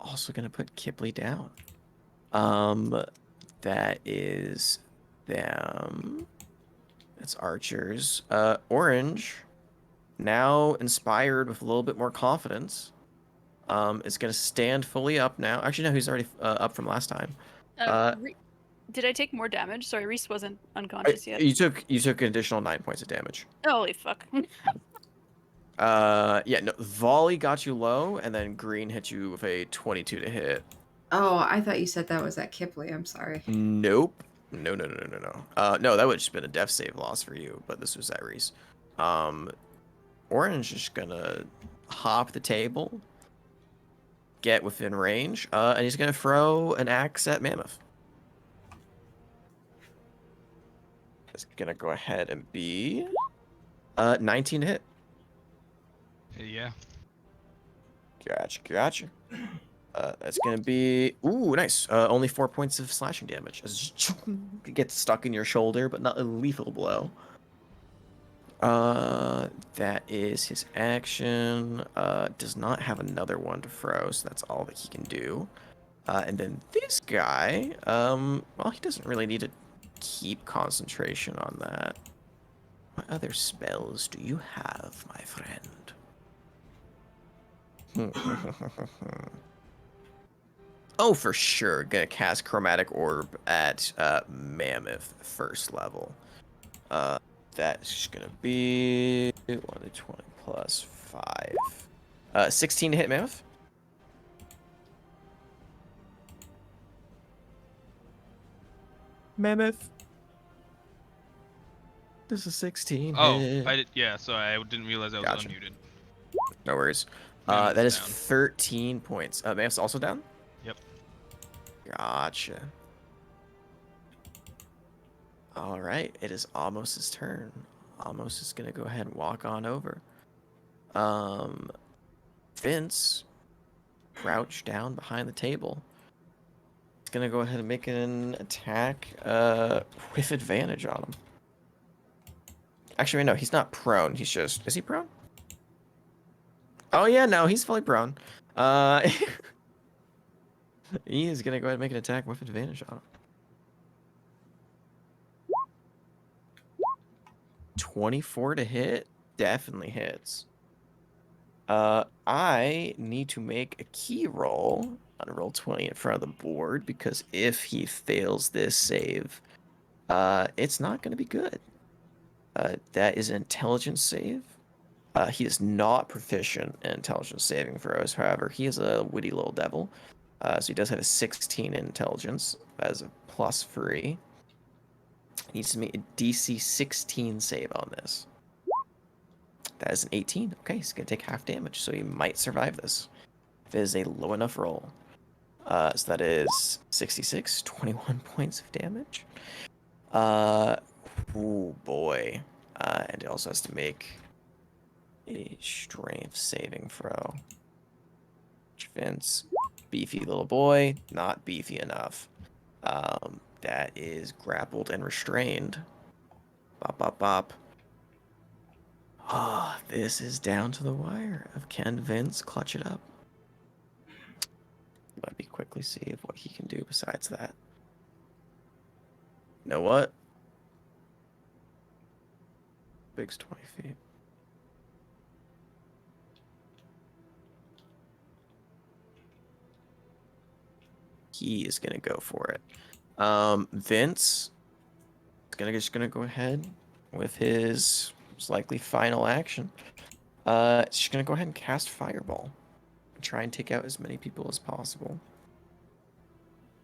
Also gonna put Kipley down. That is them. That's archers. Orange, now inspired with a little bit more confidence, is gonna stand fully up now. Actually, no, he's already up from last time. Did I take more damage? Sorry, Reese wasn't unconscious yet. You took an additional 9 points of damage. Holy fuck. Yeah, no, volley got you low, and then Green hit you with a 22 to hit. Oh, I thought you said that was at Kipley. I'm sorry. Nope. No. No, that would have just been a death save loss for you, but this was at Reese. Orange is gonna hop the table, get within range, and he's gonna throw an axe at Mammoth. It's gonna go ahead and be 19 to hit. Yeah. Gotcha. That's gonna be nice. Only 4 points of slashing damage. It gets stuck in your shoulder, but not a lethal blow. That is his action. Does not have another one to throw, so that's all that he can do. And then this guy, well, he doesn't really need to keep concentration on that. What other spells do you have, my friend? Oh, for sure. Gonna cast Chromatic Orb at Mammoth first level. That's gonna be 1d20 plus 5. 16 to hit Mammoth. Mammoth. This is 16. Oh, hit. so I didn't realize I was Gotcha. unmuted. No worries. Mammoth's That is down. 13 points. Mammoth's also down? Yep. Gotcha. All right, it is Amos's turn. Amos is gonna go ahead and walk on over. Vince, crouched down behind the table, gonna go ahead and make an attack with advantage on him. Actually, no, he's not prone. He's just... Is he prone? Oh, yeah, no, he's fully prone. He is gonna go ahead and make an attack with advantage on him. 24 to hit? Definitely hits. I need to make a key roll on roll 20 in front of the board, because if he fails this save, it's not going to be good. That is an intelligence save. He is not proficient in intelligence saving throws. However, he is a witty little devil. So he does have a 16 in intelligence as a +3. He needs to make a DC 16 save on this. That is an 18. Okay, he's going to take half damage, so he might survive this. If it is a low enough roll. So that is 66, 21 points of damage. Oh boy. And it also has to make a strength saving throw. Vince, beefy little boy, not beefy enough. That is grappled and restrained. Bop, bop, bop. Ah, this is down to the wire. Can Vince clutch it up? Let me quickly see what he can do besides that. You know what? Big's 20 feet. He is gonna go for it. Vince is just gonna go ahead with his most likely final action. It's just gonna go ahead and cast Fireball. Try and take out as many people as possible.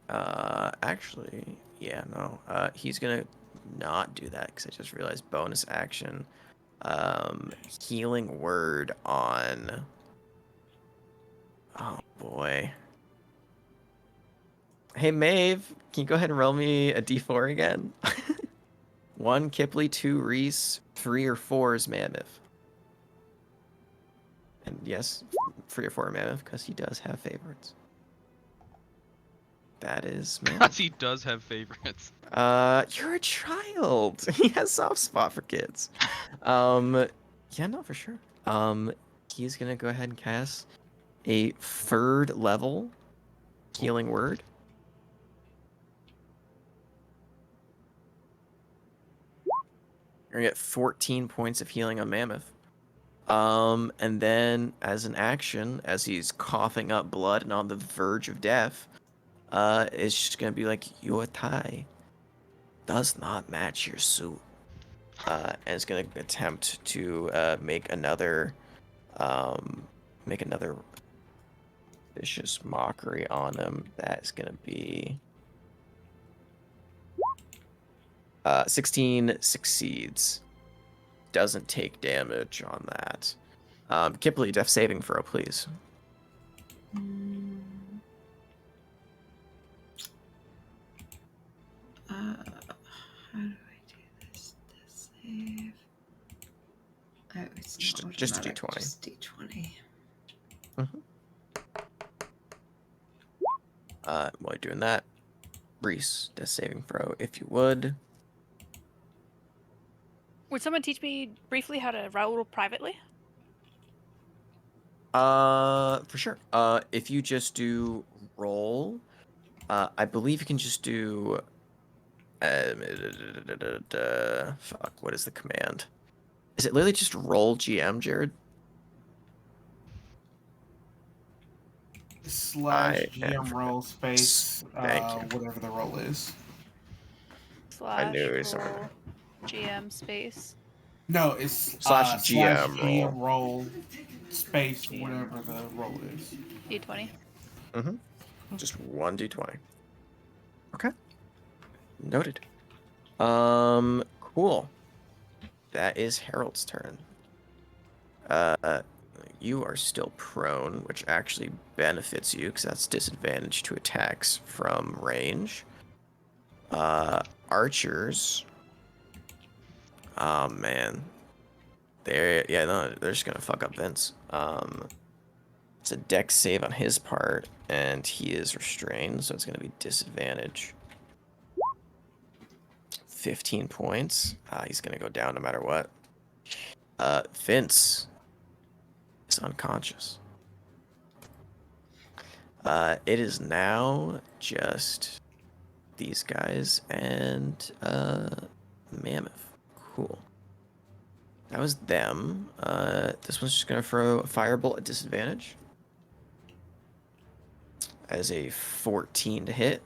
Actually, yeah, no. He's gonna not do that because I just realized bonus action. Healing word on... Oh, boy. Hey, Maeve, can you go ahead and roll me a d4 again? 1 Kipley, 2 Reese, 3 or 4 is Mammoth. And yes, 3 or 4 Mammoth, because he does have favorites. That is Mammoth. Because he does have favorites. You're a child. He has soft spot for kids. Yeah, no, for sure. He's gonna go ahead and cast a 3rd level healing word. You're gonna get 14 points of healing on Mammoth. And then as an action, as he's coughing up blood and on the verge of death, it's just gonna be like, your tie does not match your suit. And it's gonna attempt to make another vicious mockery on him. That's gonna be 16 succeeds. Doesn't take damage on that. Kipley, death saving throw, please. How do I do this? Death save. Oh, it's Just not a automatic, d20. Just d20. While you're doing that, Reese, death saving throw, if you would. Would someone teach me briefly how to roll privately? For sure. If you just do roll, I believe you can just do. Fuck. What is the command? Is it literally just roll GM, Jared? Slash GM roll space, Thank you. whatever the roll is. Slash knew it was roll GM space. No, it's Slash GM GM roll space, whatever the roll is. D20. Just 1d20. Okay. Noted. Cool. That is Harold's turn. You are still prone, which actually benefits you because that's disadvantage to attacks from range. Archers. Oh man. They're just gonna fuck up Vince. It's a dex save on his part, and he is restrained, so it's going to be disadvantage. 15 points. He's going to go down no matter what. Vince is unconscious. It is now just these guys and Mammoth. Cool. That was them. This one's just going to throw a firebolt at disadvantage. As a 14 to hit.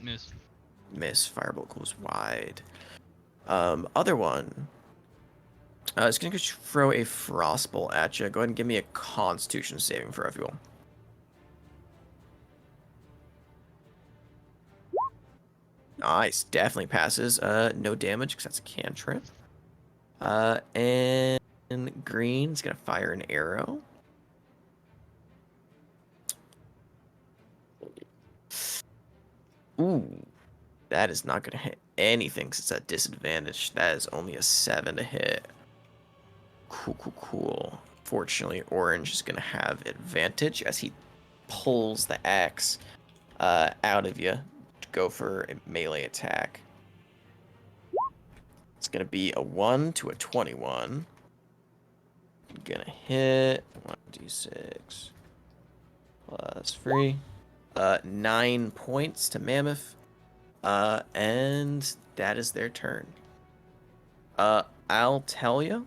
Miss. Miss. Firebolt goes wide. Other one. It's going to throw a frostbolt at you. Go ahead and give me a Constitution saving throw if you will. Nice. Definitely passes. No damage because that's a cantrip. And Green's going to fire an arrow. Ooh. That is not going to hit anything since it's at disadvantage. That is only a 7 to hit. Cool. Fortunately, Orange is going to have advantage as he pulls the axe out of you to go for a melee attack. It's going to be a 1 to a 21. Gonna hit 1d6 plus 3. 9 points to Mammoth. And that is their turn. I'll tell you,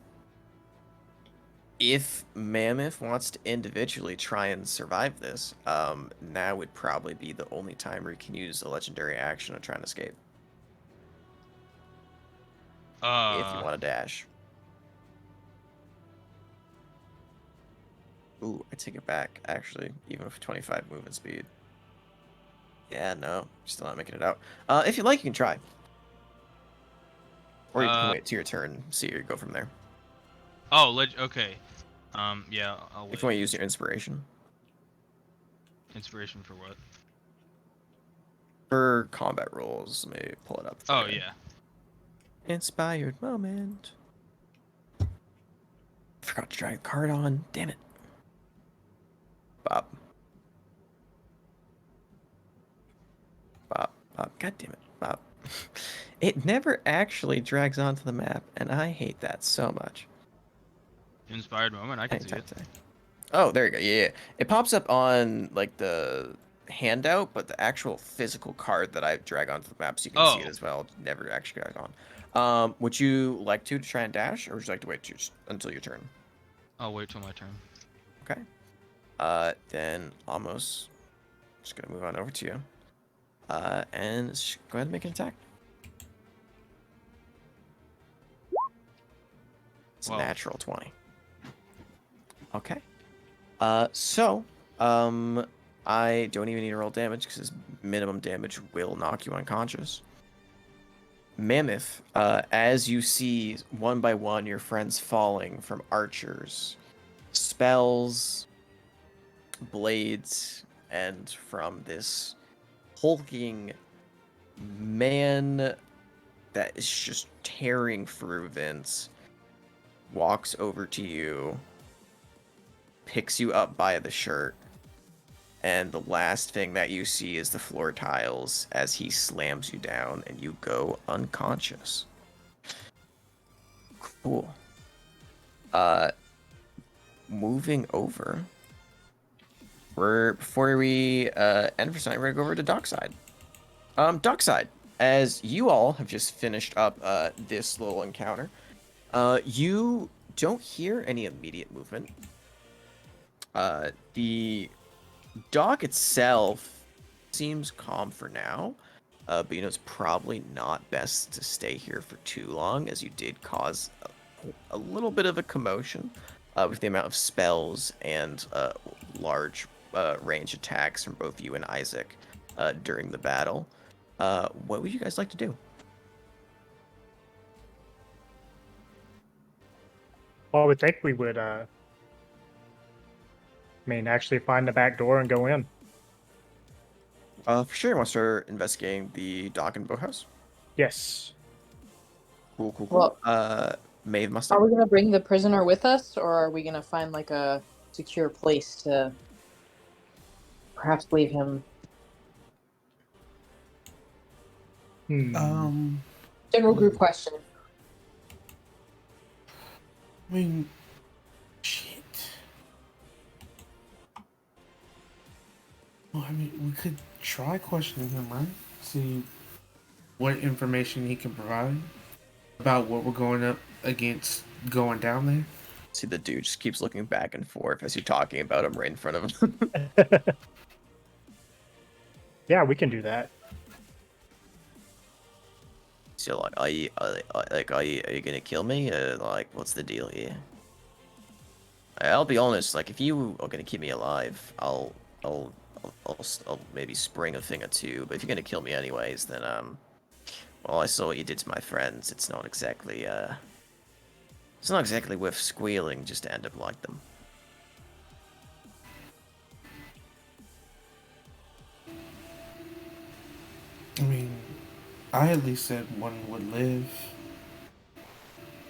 if Mammoth wants to individually try and survive this, now would probably be the only time where you can use a legendary action to try and escape. If you want to dash. Ooh, I take it back, actually, even with 25 movement speed. Yeah, no, still not making it out. If you like, you can try. Or you can wait till your turn, see where you go from there. Oh, okay. Yeah, I'll wait. If you want to use your inspiration. Inspiration for what? For combat rolls, maybe pull it up. Oh, yeah. Inspired moment. Forgot to drag a card on. Damn it. Bob. God damn it. Bob. It never actually drags onto the map, and I hate that so much. Inspired moment, I can see it. Oh, there you go. Yeah. It pops up on like the handout, but the actual physical card that I drag onto the map so you can see it as well never actually drag on. Would you like to try and dash, or would you like to wait until your turn? I'll wait till my turn. Okay. Then almost just gonna move on over to you. And go ahead and make an attack. It's a natural 20. Okay. I don't even need to roll damage because his minimum damage will knock you unconscious. Mammoth, as you see one by one your friends falling from archers, spells, blades, and from this hulking man that is just tearing through Vince, walks over to you, picks you up by the shirt, and the last thing that you see is the floor tiles as he slams you down and you go unconscious. Cool. Moving over. Before we end for tonight, we're gonna go over to Dockside. Dockside, as you all have just finished up this little encounter, you don't hear any immediate movement. The dock itself seems calm for now, but you know it's probably not best to stay here for too long, as you did cause a little bit of a commotion with the amount of spells and large range attacks from both you and Isaac during the battle. What would you guys like to do? Well, I would think we would, actually find the back door and go in. For sure, you want to start investigating the dock and boathouse? Yes. Cool. Well, Maeve must. Are we gonna bring the prisoner with us, or are we gonna find like a secure place to perhaps leave him. General group question. I mean, shit. Well, I mean, we could try questioning him, right? See what information he can provide about what we're going up against going down there. See, the dude just keeps looking back and forth as you're talking about him right in front of him. Yeah, we can do that. So, like, are you gonna kill me? Like, what's the deal here? I'll be honest. Like, if you are gonna keep me alive, I'll maybe spring a thing or two. But if you're gonna kill me anyways, then well, I saw what you did to my friends. It's not exactly worth squealing just to end up like them. I mean, I at least said one would live.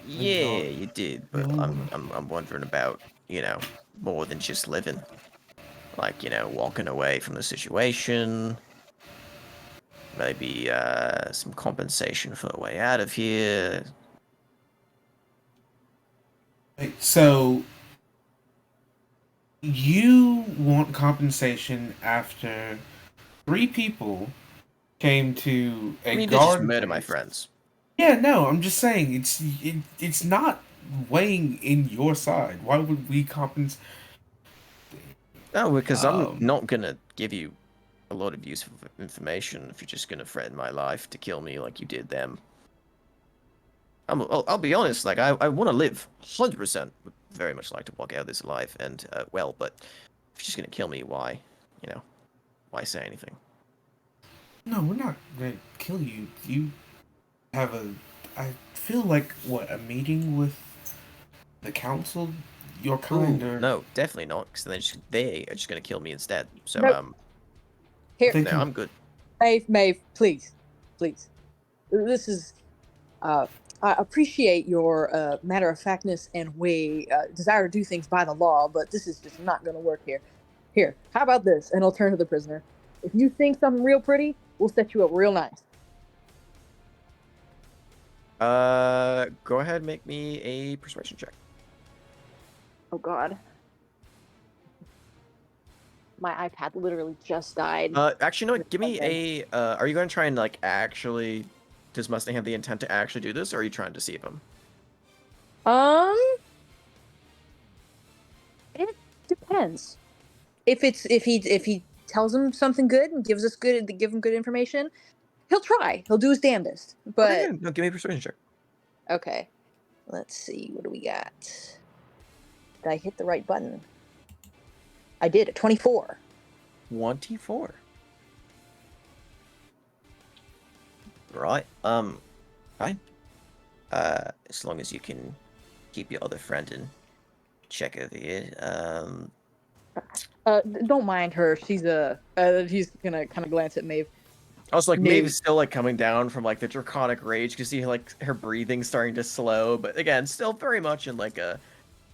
Yeah, you did, but no. I'm wondering about, more than just living. Like, walking away from the situation. Maybe some compensation for a way out of here. So you want compensation after 3 people came to a I mean, you did just guard murder my base. friends. Yeah, no, I'm just saying it's not weighing in your side. Why would we compensate? No, because I'm not gonna give you a lot of useful information if you're just gonna threaten my life to kill me like you did them. I'll be honest, like, I want to live. 100% would very much like to walk out of this alive and, well, but if you're just gonna kill me, why? Why say anything? No, we're not gonna kill you. You have I feel like, a meeting with the council? Your kind Ooh, or... no, definitely not, because they are just gonna kill me instead. So, Nope. Here, They no, can- I'm good. Maeve, please. This is. I appreciate your matter of factness and desire to do things by the law, but this is just not going to work here. Here, how about this? And I'll turn to the prisoner. If you think something real pretty, we'll set you up real nice. Go ahead, make me a persuasion check. Oh God. My iPad literally just died. Actually, no, give me a, are you going to try and, like, actually, does Mustang have the intent to actually do this, or are you trying to deceive him? It depends. If he tells him something good and give him good information, he'll try. He'll do his damnedest. But Okay, yeah, no, give me a persuasion check. okay. Let's see, what do we got? Did I hit the right button? I did, a 24. 24. Right, fine. As long as you can keep your other friend in check over here. Don't mind her. She's he's gonna kind of glance at Maeve. Also, like, No. Maeve's still, like, coming down from, like, the draconic rage. You can see, like, her breathing starting to slow, but again, still very much in, like, a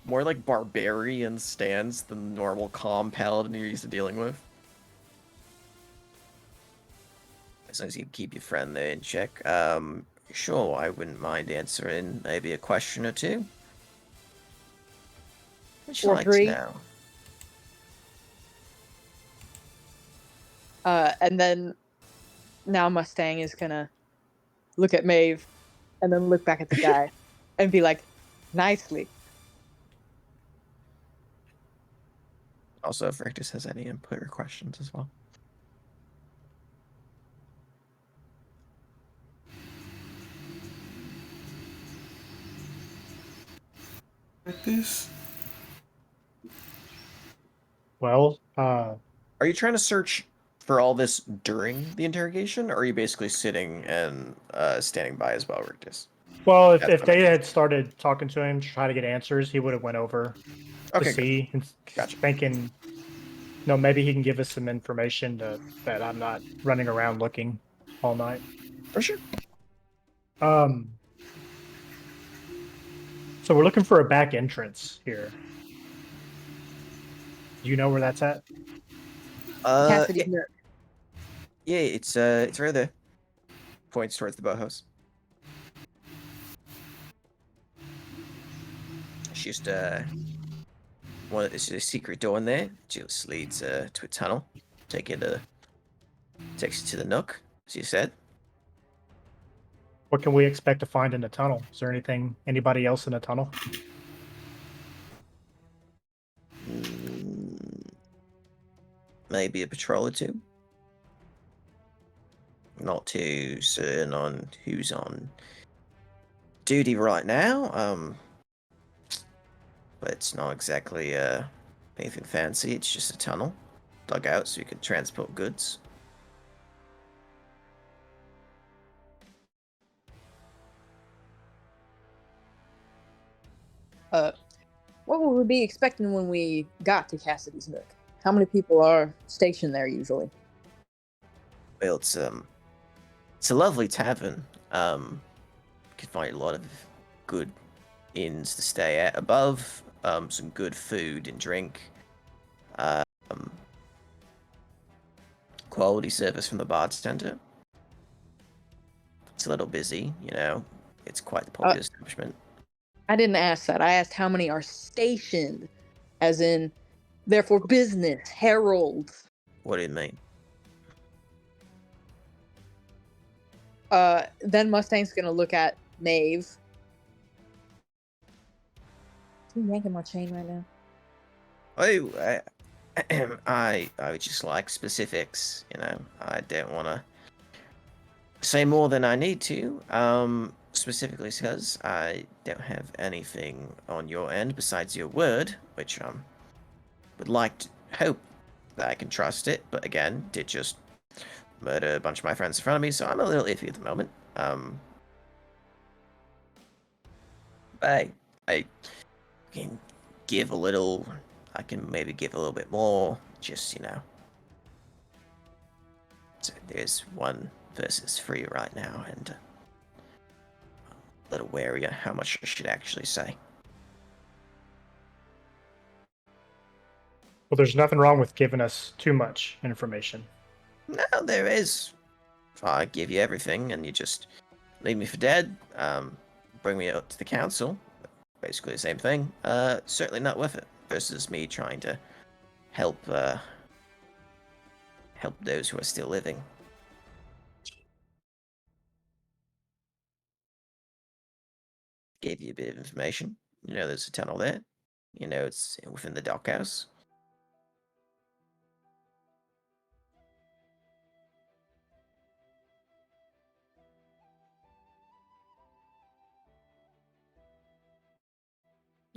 more, like, barbarian stance than normal calm paladin you're used to dealing with. As long as you keep your friend there in check. Sure, I wouldn't mind answering maybe a question or two. Would you Or like 3. to know? And then now Mustang is gonna look at Maeve and then look back at the guy and be like, nicely. Also, if Rictus has any input or questions as well. like this? Well, Are you trying to search for all this during the interrogation, or are you basically sitting and standing by as well, Rictus? well, That's if what they I- had started talking to him to try to get answers, he would have went over to Okay, good. see and Gotcha. thinking, maybe he can give us some information that I'm not running around looking all night. For sure. So we're looking for a back entrance here. Do you know where that's at? Cassidy's Yeah, nook. yeah, it's right there. Points towards the boathouse. It's just it's a secret door in there. Just leads to a tunnel. Takes you to the nook, as you said. What can we expect to find in the tunnel? Is there anybody else in the tunnel? Maybe a patrol or two. Not too certain on who's on duty right now. But it's not exactly anything fancy. It's just a tunnel dug out so you could transport goods. What would we be expecting when we got to Cassidy's nook? How many people are stationed there usually? Well, it's a lovely tavern. You can find a lot of good inns to stay at above. Some good food and drink. Um, quality service from the bartender. It's a little busy, you know. It's quite the popular establishment. I didn't ask that. I asked how many are stationed, as in, they're for business, heralds. What do you mean? Then Mustang's gonna look at Maeve. Are you yanking my chain right now? Oh, I would just like specifics. You know, I don't want to say more than I need to. Specifically because I don't have anything on your end besides your word, which would like to hope that I can trust it. But again, did just murder a bunch of my friends in front of me, so I'm a little iffy at the moment. But I can give a little. I can maybe give a little bit more. Just, you know. So there's 1 versus 3 right now, and a little wary of how much I should actually say. Well, there's nothing wrong with giving us too much information. No, there is. If I give you everything and you just leave me for dead, bring me up to the council, basically the same thing, certainly not worth it. Versus me trying to help those who are still living. Gave you a bit of information. You know there's a tunnel there. You know it's within the dockhouse.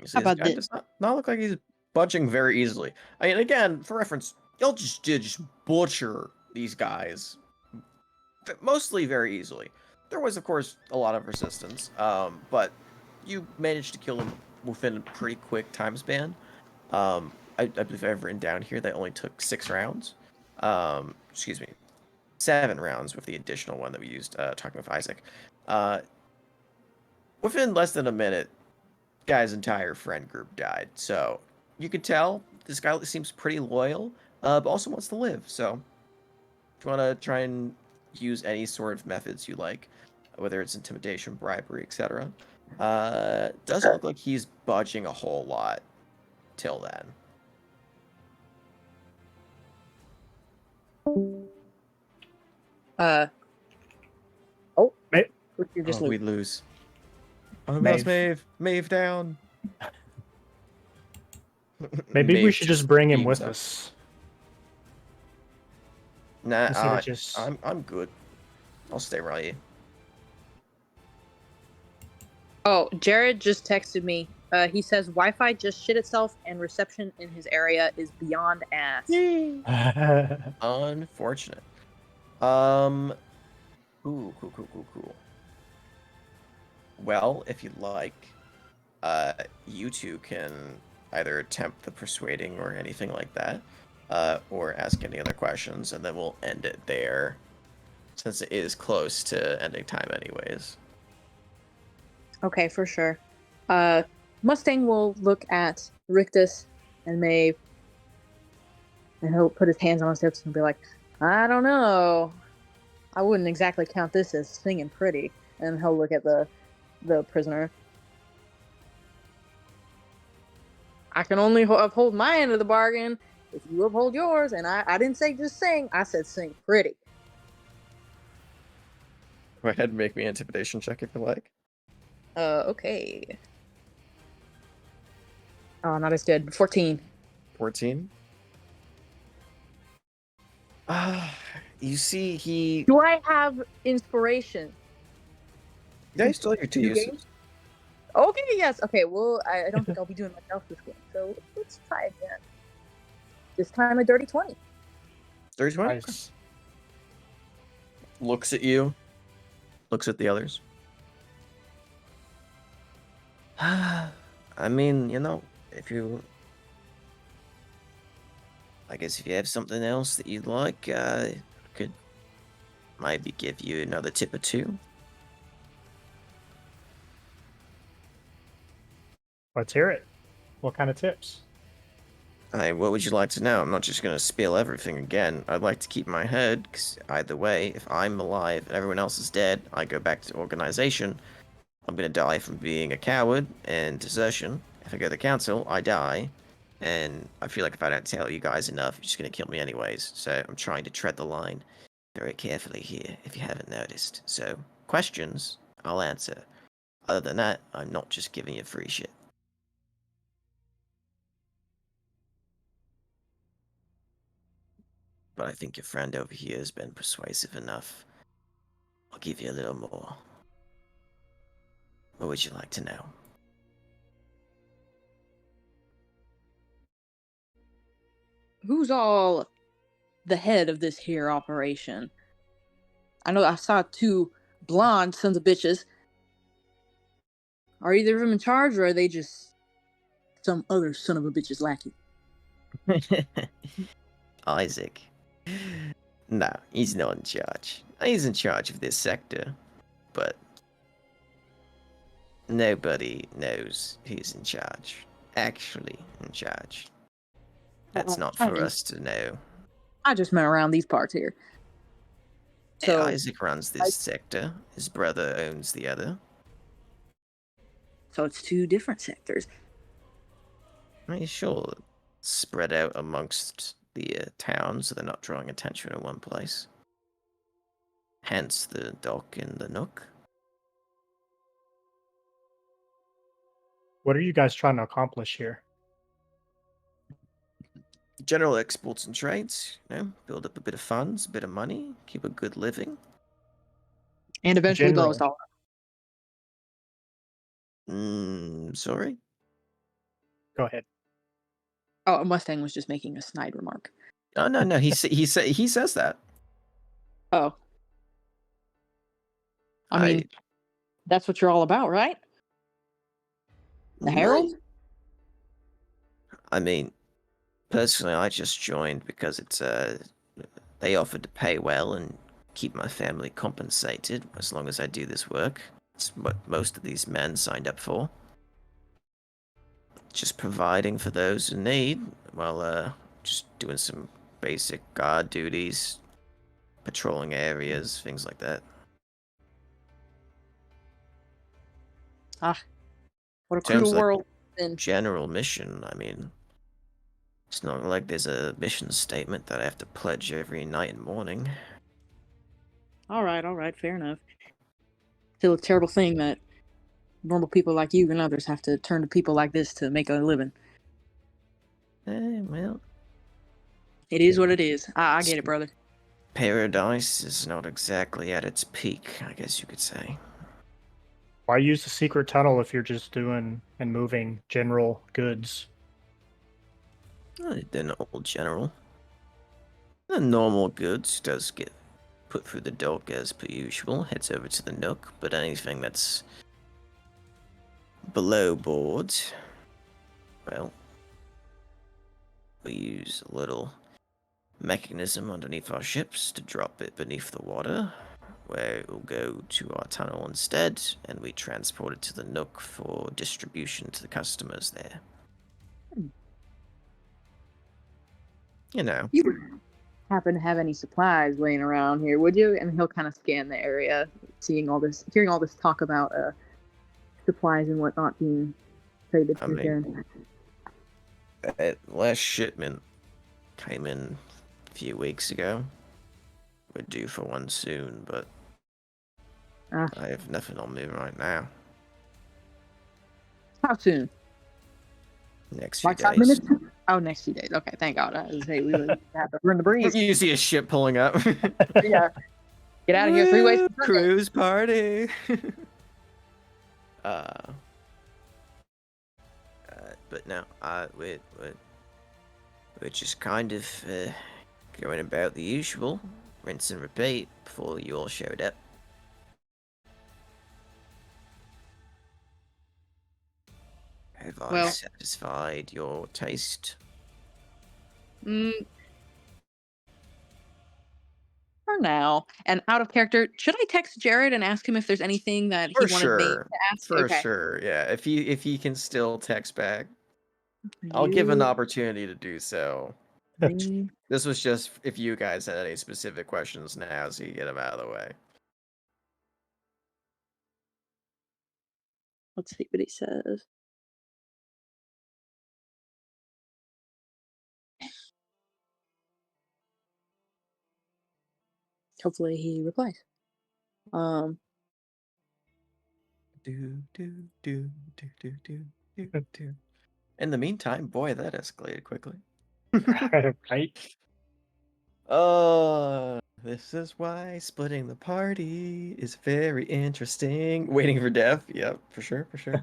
You see, How this about guy this? does not look like he's budging very easily. I mean, again, for reference, y'all just did butcher these guys, mostly very easily. There was, of course, a lot of resistance, but you managed to kill them within a pretty quick time span. I believe I've written down here that only took 6 rounds. Excuse me, 7 rounds with the additional one that we used talking with Isaac. Within less than a minute, guy's entire friend group died. So you could tell this guy seems pretty loyal, but also wants to live. So if you want to try and use any sort of methods you like, whether it's intimidation, bribery, etc., doesn't look like he's budging a whole lot till then. You just We lose. Oh, Maeve. Maeve down. Maybe we Maeve should just bring him beams with up. us. Nah, Instead of just... I'm good. I'll stay right here. Oh, Jared just texted me. He says Wi-Fi just shit itself and reception in his area is beyond ass. Unfortunate. Ooh, cool. Well, if you'd like, you two can either attempt the persuading or anything like that, or ask any other questions, and then we'll end it there, since it is close to ending time anyways. Okay, for sure. Mustang will look at Rictus and Maeve. And he'll put his hands on his hips and be like, I don't know. I wouldn't exactly count this as singing pretty. And he'll look at the prisoner. I can only uphold my end of the bargain if you uphold yours. And I didn't say just sing. I said sing pretty. Go ahead and make me an intimidation check if you like. Okay. Oh, not as good. 14. 14. You see, he. Do I have inspiration? Yeah, you still have your 2 Two uses. games? Okay, yes. Okay, well, I don't think I'll be doing much else this game. So let's try again. This time a dirty 20. 31. Nice. Looks at you. Looks at the others. I mean, if you. I guess if you have something else that you'd like, I could maybe give you another tip or two. Let's hear it. What kind of tips? What would you like to know? I'm not just going to spill everything again. I'd like to keep my head, because either way, if I'm alive and everyone else is dead, I go back to organization. I'm going to die from being a coward and desertion. If I go to the council, I die. And I feel like if I don't tell you guys enough, you're just going to kill me anyways. So I'm trying to tread the line very carefully here, if you haven't noticed. So, questions, I'll answer. Other than that, I'm not just giving you free shit. But I think your friend over here has been persuasive enough. I'll give you a little more. What would you like to know? Who's all the head of this here operation? I know I saw 2 blonde sons of bitches. Are either of them in charge, or are they just some other son of a bitch's lackey? Isaac. No, he's not in charge. He's in charge of this sector, but nobody knows who's in charge. Actually in charge. That's not for us to know. I just meant around these parts here. So Isaac runs this sector. His brother owns the other. So it's 2 different sectors. Are you sure? Spread out amongst the town so they're not drawing attention in one place. Hence the dock and the nook. What are you guys trying to accomplish here? General exports and trades, build up a bit of funds, a bit of money, keep a good living. And eventually blow General. us all up. Sorry? Go ahead. Oh, Mustang was just making a snide remark. Oh, no, he says that. Oh. I mean, that's what you're all about, right? The Herald? I mean, personally, I just joined because they offered to pay well and keep my family compensated as long as I do this work. It's what most of these men signed up for. Just providing for those in need, while just doing some basic guard duties, patrolling areas, things like that. What a cruel world. General mission, I mean, it's not like there's a mission statement that I have to pledge every night and morning. All right, fair enough. Still a terrible thing that normal people like you and others have to turn to people like this to make a living. Well, it is what it is. I get it, brother. Paradise is not exactly at its peak, I guess you could say. Why use the secret tunnel if you're just doing and moving general goods? They're not all general. The normal goods does get put through the dock as per usual, heads over to the nook, but anything that's below board, well, we use a little mechanism underneath our ships to drop it beneath the water, where it will go to our tunnel instead, and we transport it to the nook for distribution to the customers there. You know. You would happen to have any supplies laying around here, would you? And he'll kind of scan the area, hearing all this talk about supplies and whatnot being traded I through here. mean, that last shipment came in a few weeks ago. We're due for one soon, but Ah. I have nothing on me right now. How soon? Next few Like 5 days. minutes? Oh, next few days. Okay, thank God. I was say we would have to burn the breeze. You see a ship pulling up. Yeah. Get out of here 3 ways. Woo, cruise party. But no, we're just kind of going about the usual, rinse and repeat before you all showed up. Have I Well- satisfied your taste? For now. And out of character, should I text Jared and ask him if there's anything that he For wanted me sure. to ask? For Okay. sure, yeah. If he can still text back, I'll give an opportunity to do so. You- This was just if you guys had any specific questions now, so you get them out of the way. Let's see what he says. Hopefully he replies. Do, do, do, do, do, do, do, do. In the meantime, boy, that escalated quickly. Right? This is why splitting the party is very interesting. Waiting for death, yep, for sure, for sure.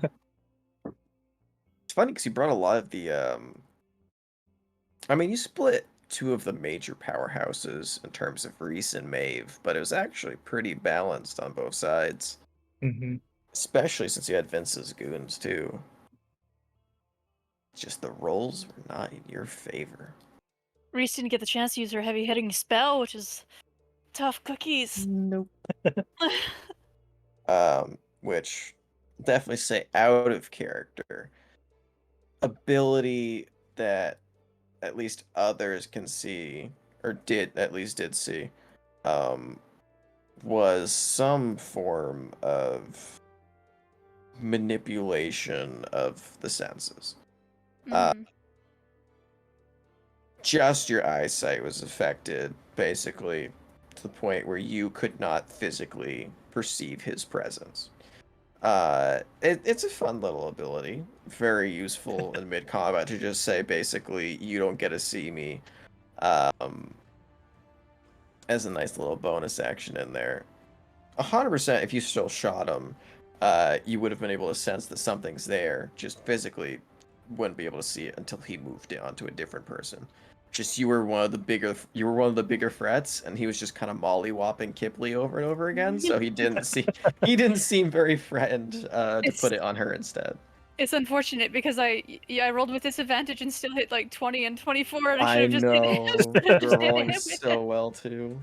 It's funny because you brought a lot of the I mean, you split two of the major powerhouses in terms of Reese and Maeve, but it was actually pretty balanced on both sides. Mm-hmm. Especially since you had Vince's goons too. Just the rolls were not in your favor. Reese didn't get the chance to use her heavy hitting spell, which is tough cookies. Nope. Which definitely say out of character. Ability that at least others can see, or did see, was some form of manipulation of the senses. Mhm. Just your eyesight was affected, basically, to the point where you could not physically perceive his presence. It's a fun little ability, very useful in mid combat to just say basically you don't get to see me, as a nice little bonus action in there. 100%, if you still shot him, you would have been able to sense that something's there. Just physically, wouldn't be able to see it until he moved on to a different person. Just you were one of the bigger threats, and he was just kind of mollywopping Kipley over and over again. So he didn't seem very threatened to put it on her instead. It's unfortunate because I rolled with disadvantage and still hit like 20 and 24, and I I should have just hit know him. Should have you just were hit rolling him. so well too.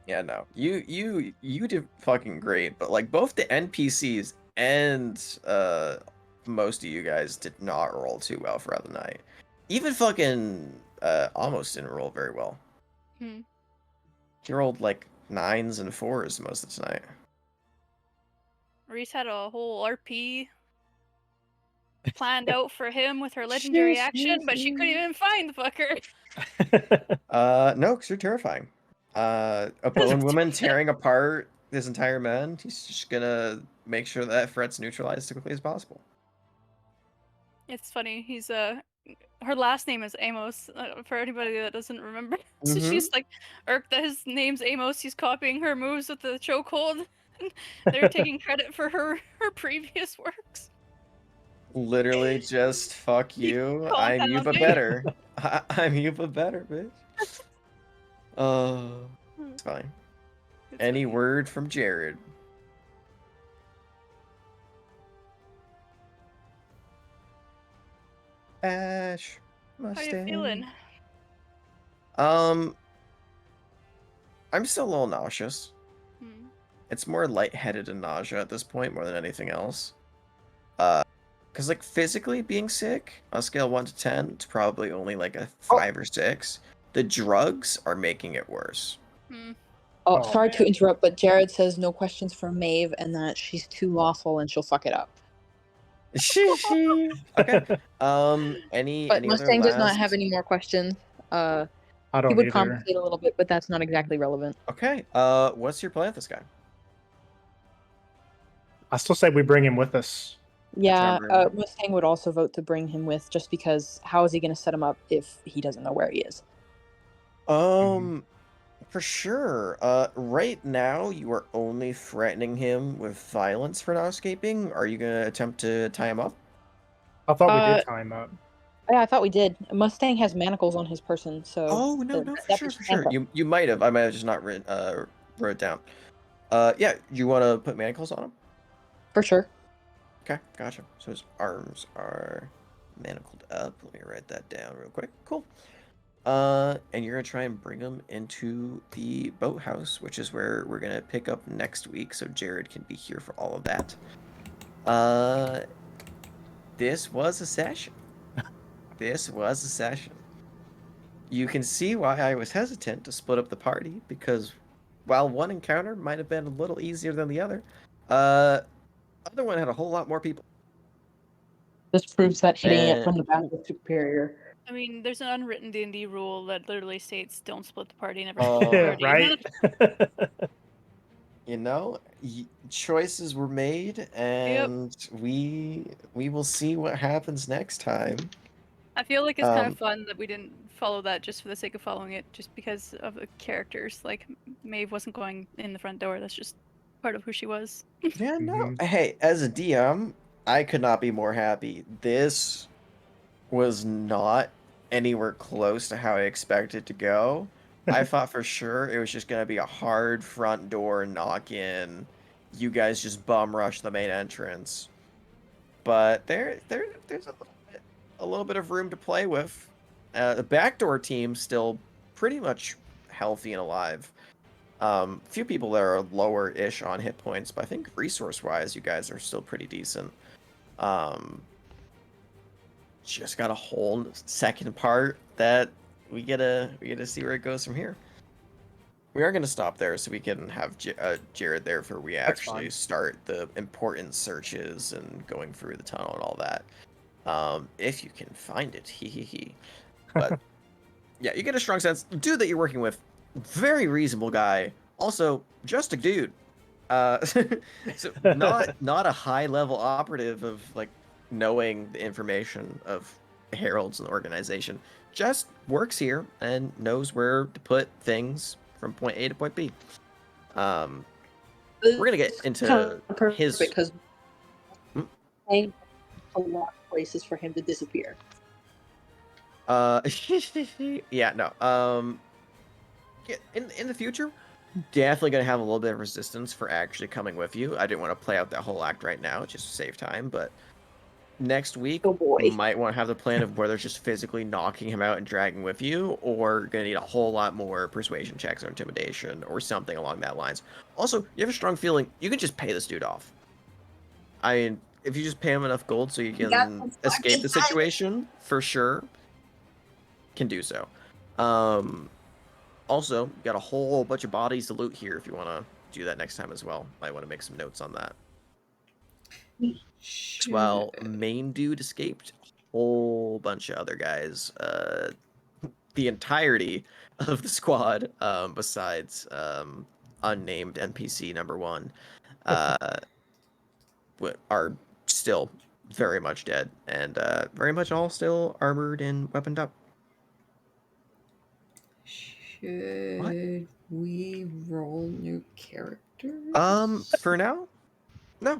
Yeah, no, you did fucking great, but like both the NPCs and most of you guys did not roll too well throughout the night. Even fucking almost didn't roll very well. Hmm. He rolled like 9s and 4s most of the night. Reese had a whole RP planned out for him with her legendary action, but she couldn't even find the fucker. No, because you're terrifying. A bone woman tearing apart this entire man. He's just gonna make sure that threat's neutralized as quickly as possible. It's funny. He's her last name is Amos. For anybody that doesn't remember, so Mhm. she's like, "Irk, that his name's Amos. He's copying her moves with the chokehold." They're taking credit for her previous works. Literally just fuck you. I'm you but Compounding. better. I'm you but better, bitch. It's fine. It's Any funny. word from Jared? Ash, How you Mustang. feeling? I'm still a little nauseous. Hmm. It's more lightheaded and nausea at this point more than anything else. Because like physically being sick on a scale of 1 to 10, it's probably only like a Oh. 5 or 6. The drugs are making it worse. Hmm. Oh, Oh, sorry to man. interrupt, but Jared says no questions for Maeve and that she's too lawful and she'll fuck it up. Okay. Any But other Mustang does not last? have any more questions. I He don't would either. compensate a little bit, but that's not exactly relevant. Okay. What's your plan with this guy? I still say we bring him with us. Yeah, Remember- Mustang would also vote to bring him with, just because how is he going to set him up if he doesn't know where he is? For sure. Right now you are only threatening him with violence for not escaping. Are you gonna attempt to tie him up? I thought we Uh, did tie him up. Yeah, I thought we did. Mustang has manacles on his person, so. Oh no, for that sure, is for sure. handcuffed. You might have. I might have just not wrote it down. Yeah. You want to put manacles on him? For sure. Okay, gotcha. So his arms are manacled up. Let me write that down real quick. Cool. And you're gonna try and bring him into the boathouse, which is where we're gonna pick up next week, so Jared can be here for all of that. This was a session. This was a session. You can see why I was hesitant to split up the party, because while one encounter might have been a little easier than the other one had a whole lot more people. This proves that hitting it And- from the back is superior. I mean, there's an unwritten D&D rule that literally states don't split the party, never Oh, split the party. Right? You know, choices were made, and we will see what happens next time. I feel like it's kind Um, of fun that we didn't follow that just for the sake of following it, just because of the characters. Like, Maeve wasn't going in the front door. That's just part of who she was. Yeah, no. Mhm. Hey, as a DM, I could not be more happy. This was not anywhere close to how I expected to go. I thought for sure it was just gonna be a hard front door knock in. You guys just bum rush the main entrance. But there's a little bit of room to play with. The backdoor team still pretty much healthy and alive. Few people that are lower-ish on hit points, but I think resource-wise, you guys are still pretty decent. Just got a whole second part that we gotta see where it goes from here. We are gonna stop there so we can have Jared there for we That's actually fine. start the important searches and going through the tunnel and all that. If you can find it, he. But yeah, you get a strong sense. Dude that you're working with, very reasonable guy. Also, just a dude. So not a high level operative of like knowing the information of heralds and the organization. Just works here and knows where to put things from point A to point B. We're gonna get into his. because Hmm? a lot of places for him to disappear. Yeah, no. Yeah, in the future, definitely gonna have a little bit of resistance for actually coming with you. I didn't want to play out that whole act right now, just to save time, but next week Oh boy. might want to have the plan of whether it's just physically knocking him out and dragging with you, or gonna need a whole lot more persuasion checks or intimidation or something along that lines. Also, you have a strong feeling you can just pay this dude off. I mean, if you just pay him enough gold so you can escape the situation, for sure, can do so. Also, got a whole bunch of bodies to loot here if you want to do that next time as well. Might want to make some notes on that. Well, main dude escaped, a whole bunch of other guys. The entirety of the squad, besides unnamed NPC number 1, are still very much dead and very much all still armored and weaponed up. Should we roll new characters? For now, no.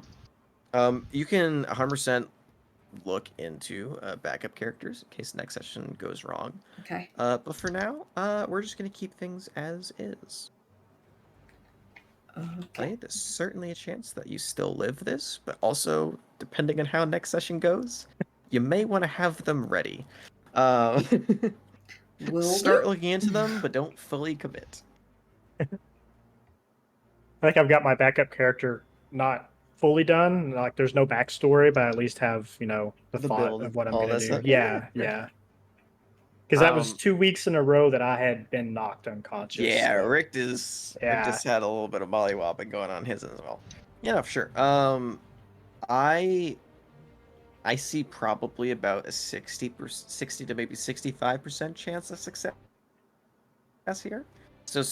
You can 100% look into backup characters in case the next session goes wrong. Okay. But for now, we're just gonna keep things as is. I Okay. think there's certainly a chance that you still live this, but also depending on how next session goes, you may want to have them ready. Will Start do. looking into them, but don't fully commit. I think I've got my backup character not fully done. Like, there's no backstory, but I at least have, you know, the The thought build, of what I'm all gonna that do. stuff. Yeah, yeah. Because that was Um, 2 weeks in a row that I had been knocked unconscious. Yeah, so, Rick just had a little bit of mollywopping going on his as well. Yeah, for sure. I see probably about a 60 to maybe 65% chance of success here. So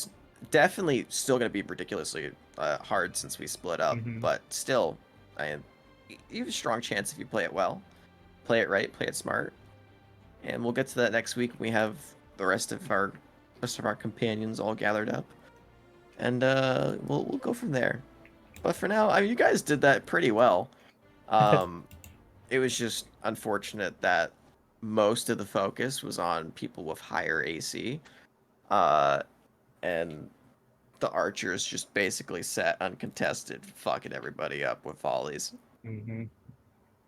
definitely still going to be ridiculously hard since we split up, Mhm. but still, you have a strong chance if you play it well, play it right, play it smart, and we'll get to that next week. We have the rest of our companions all gathered up, and we'll go from there. But for now, I mean, you guys did that pretty well. It was just unfortunate that most of the focus was on people with higher AC, and the archers just basically sat uncontested, fucking everybody up with volleys. Mhm.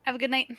Have a good night.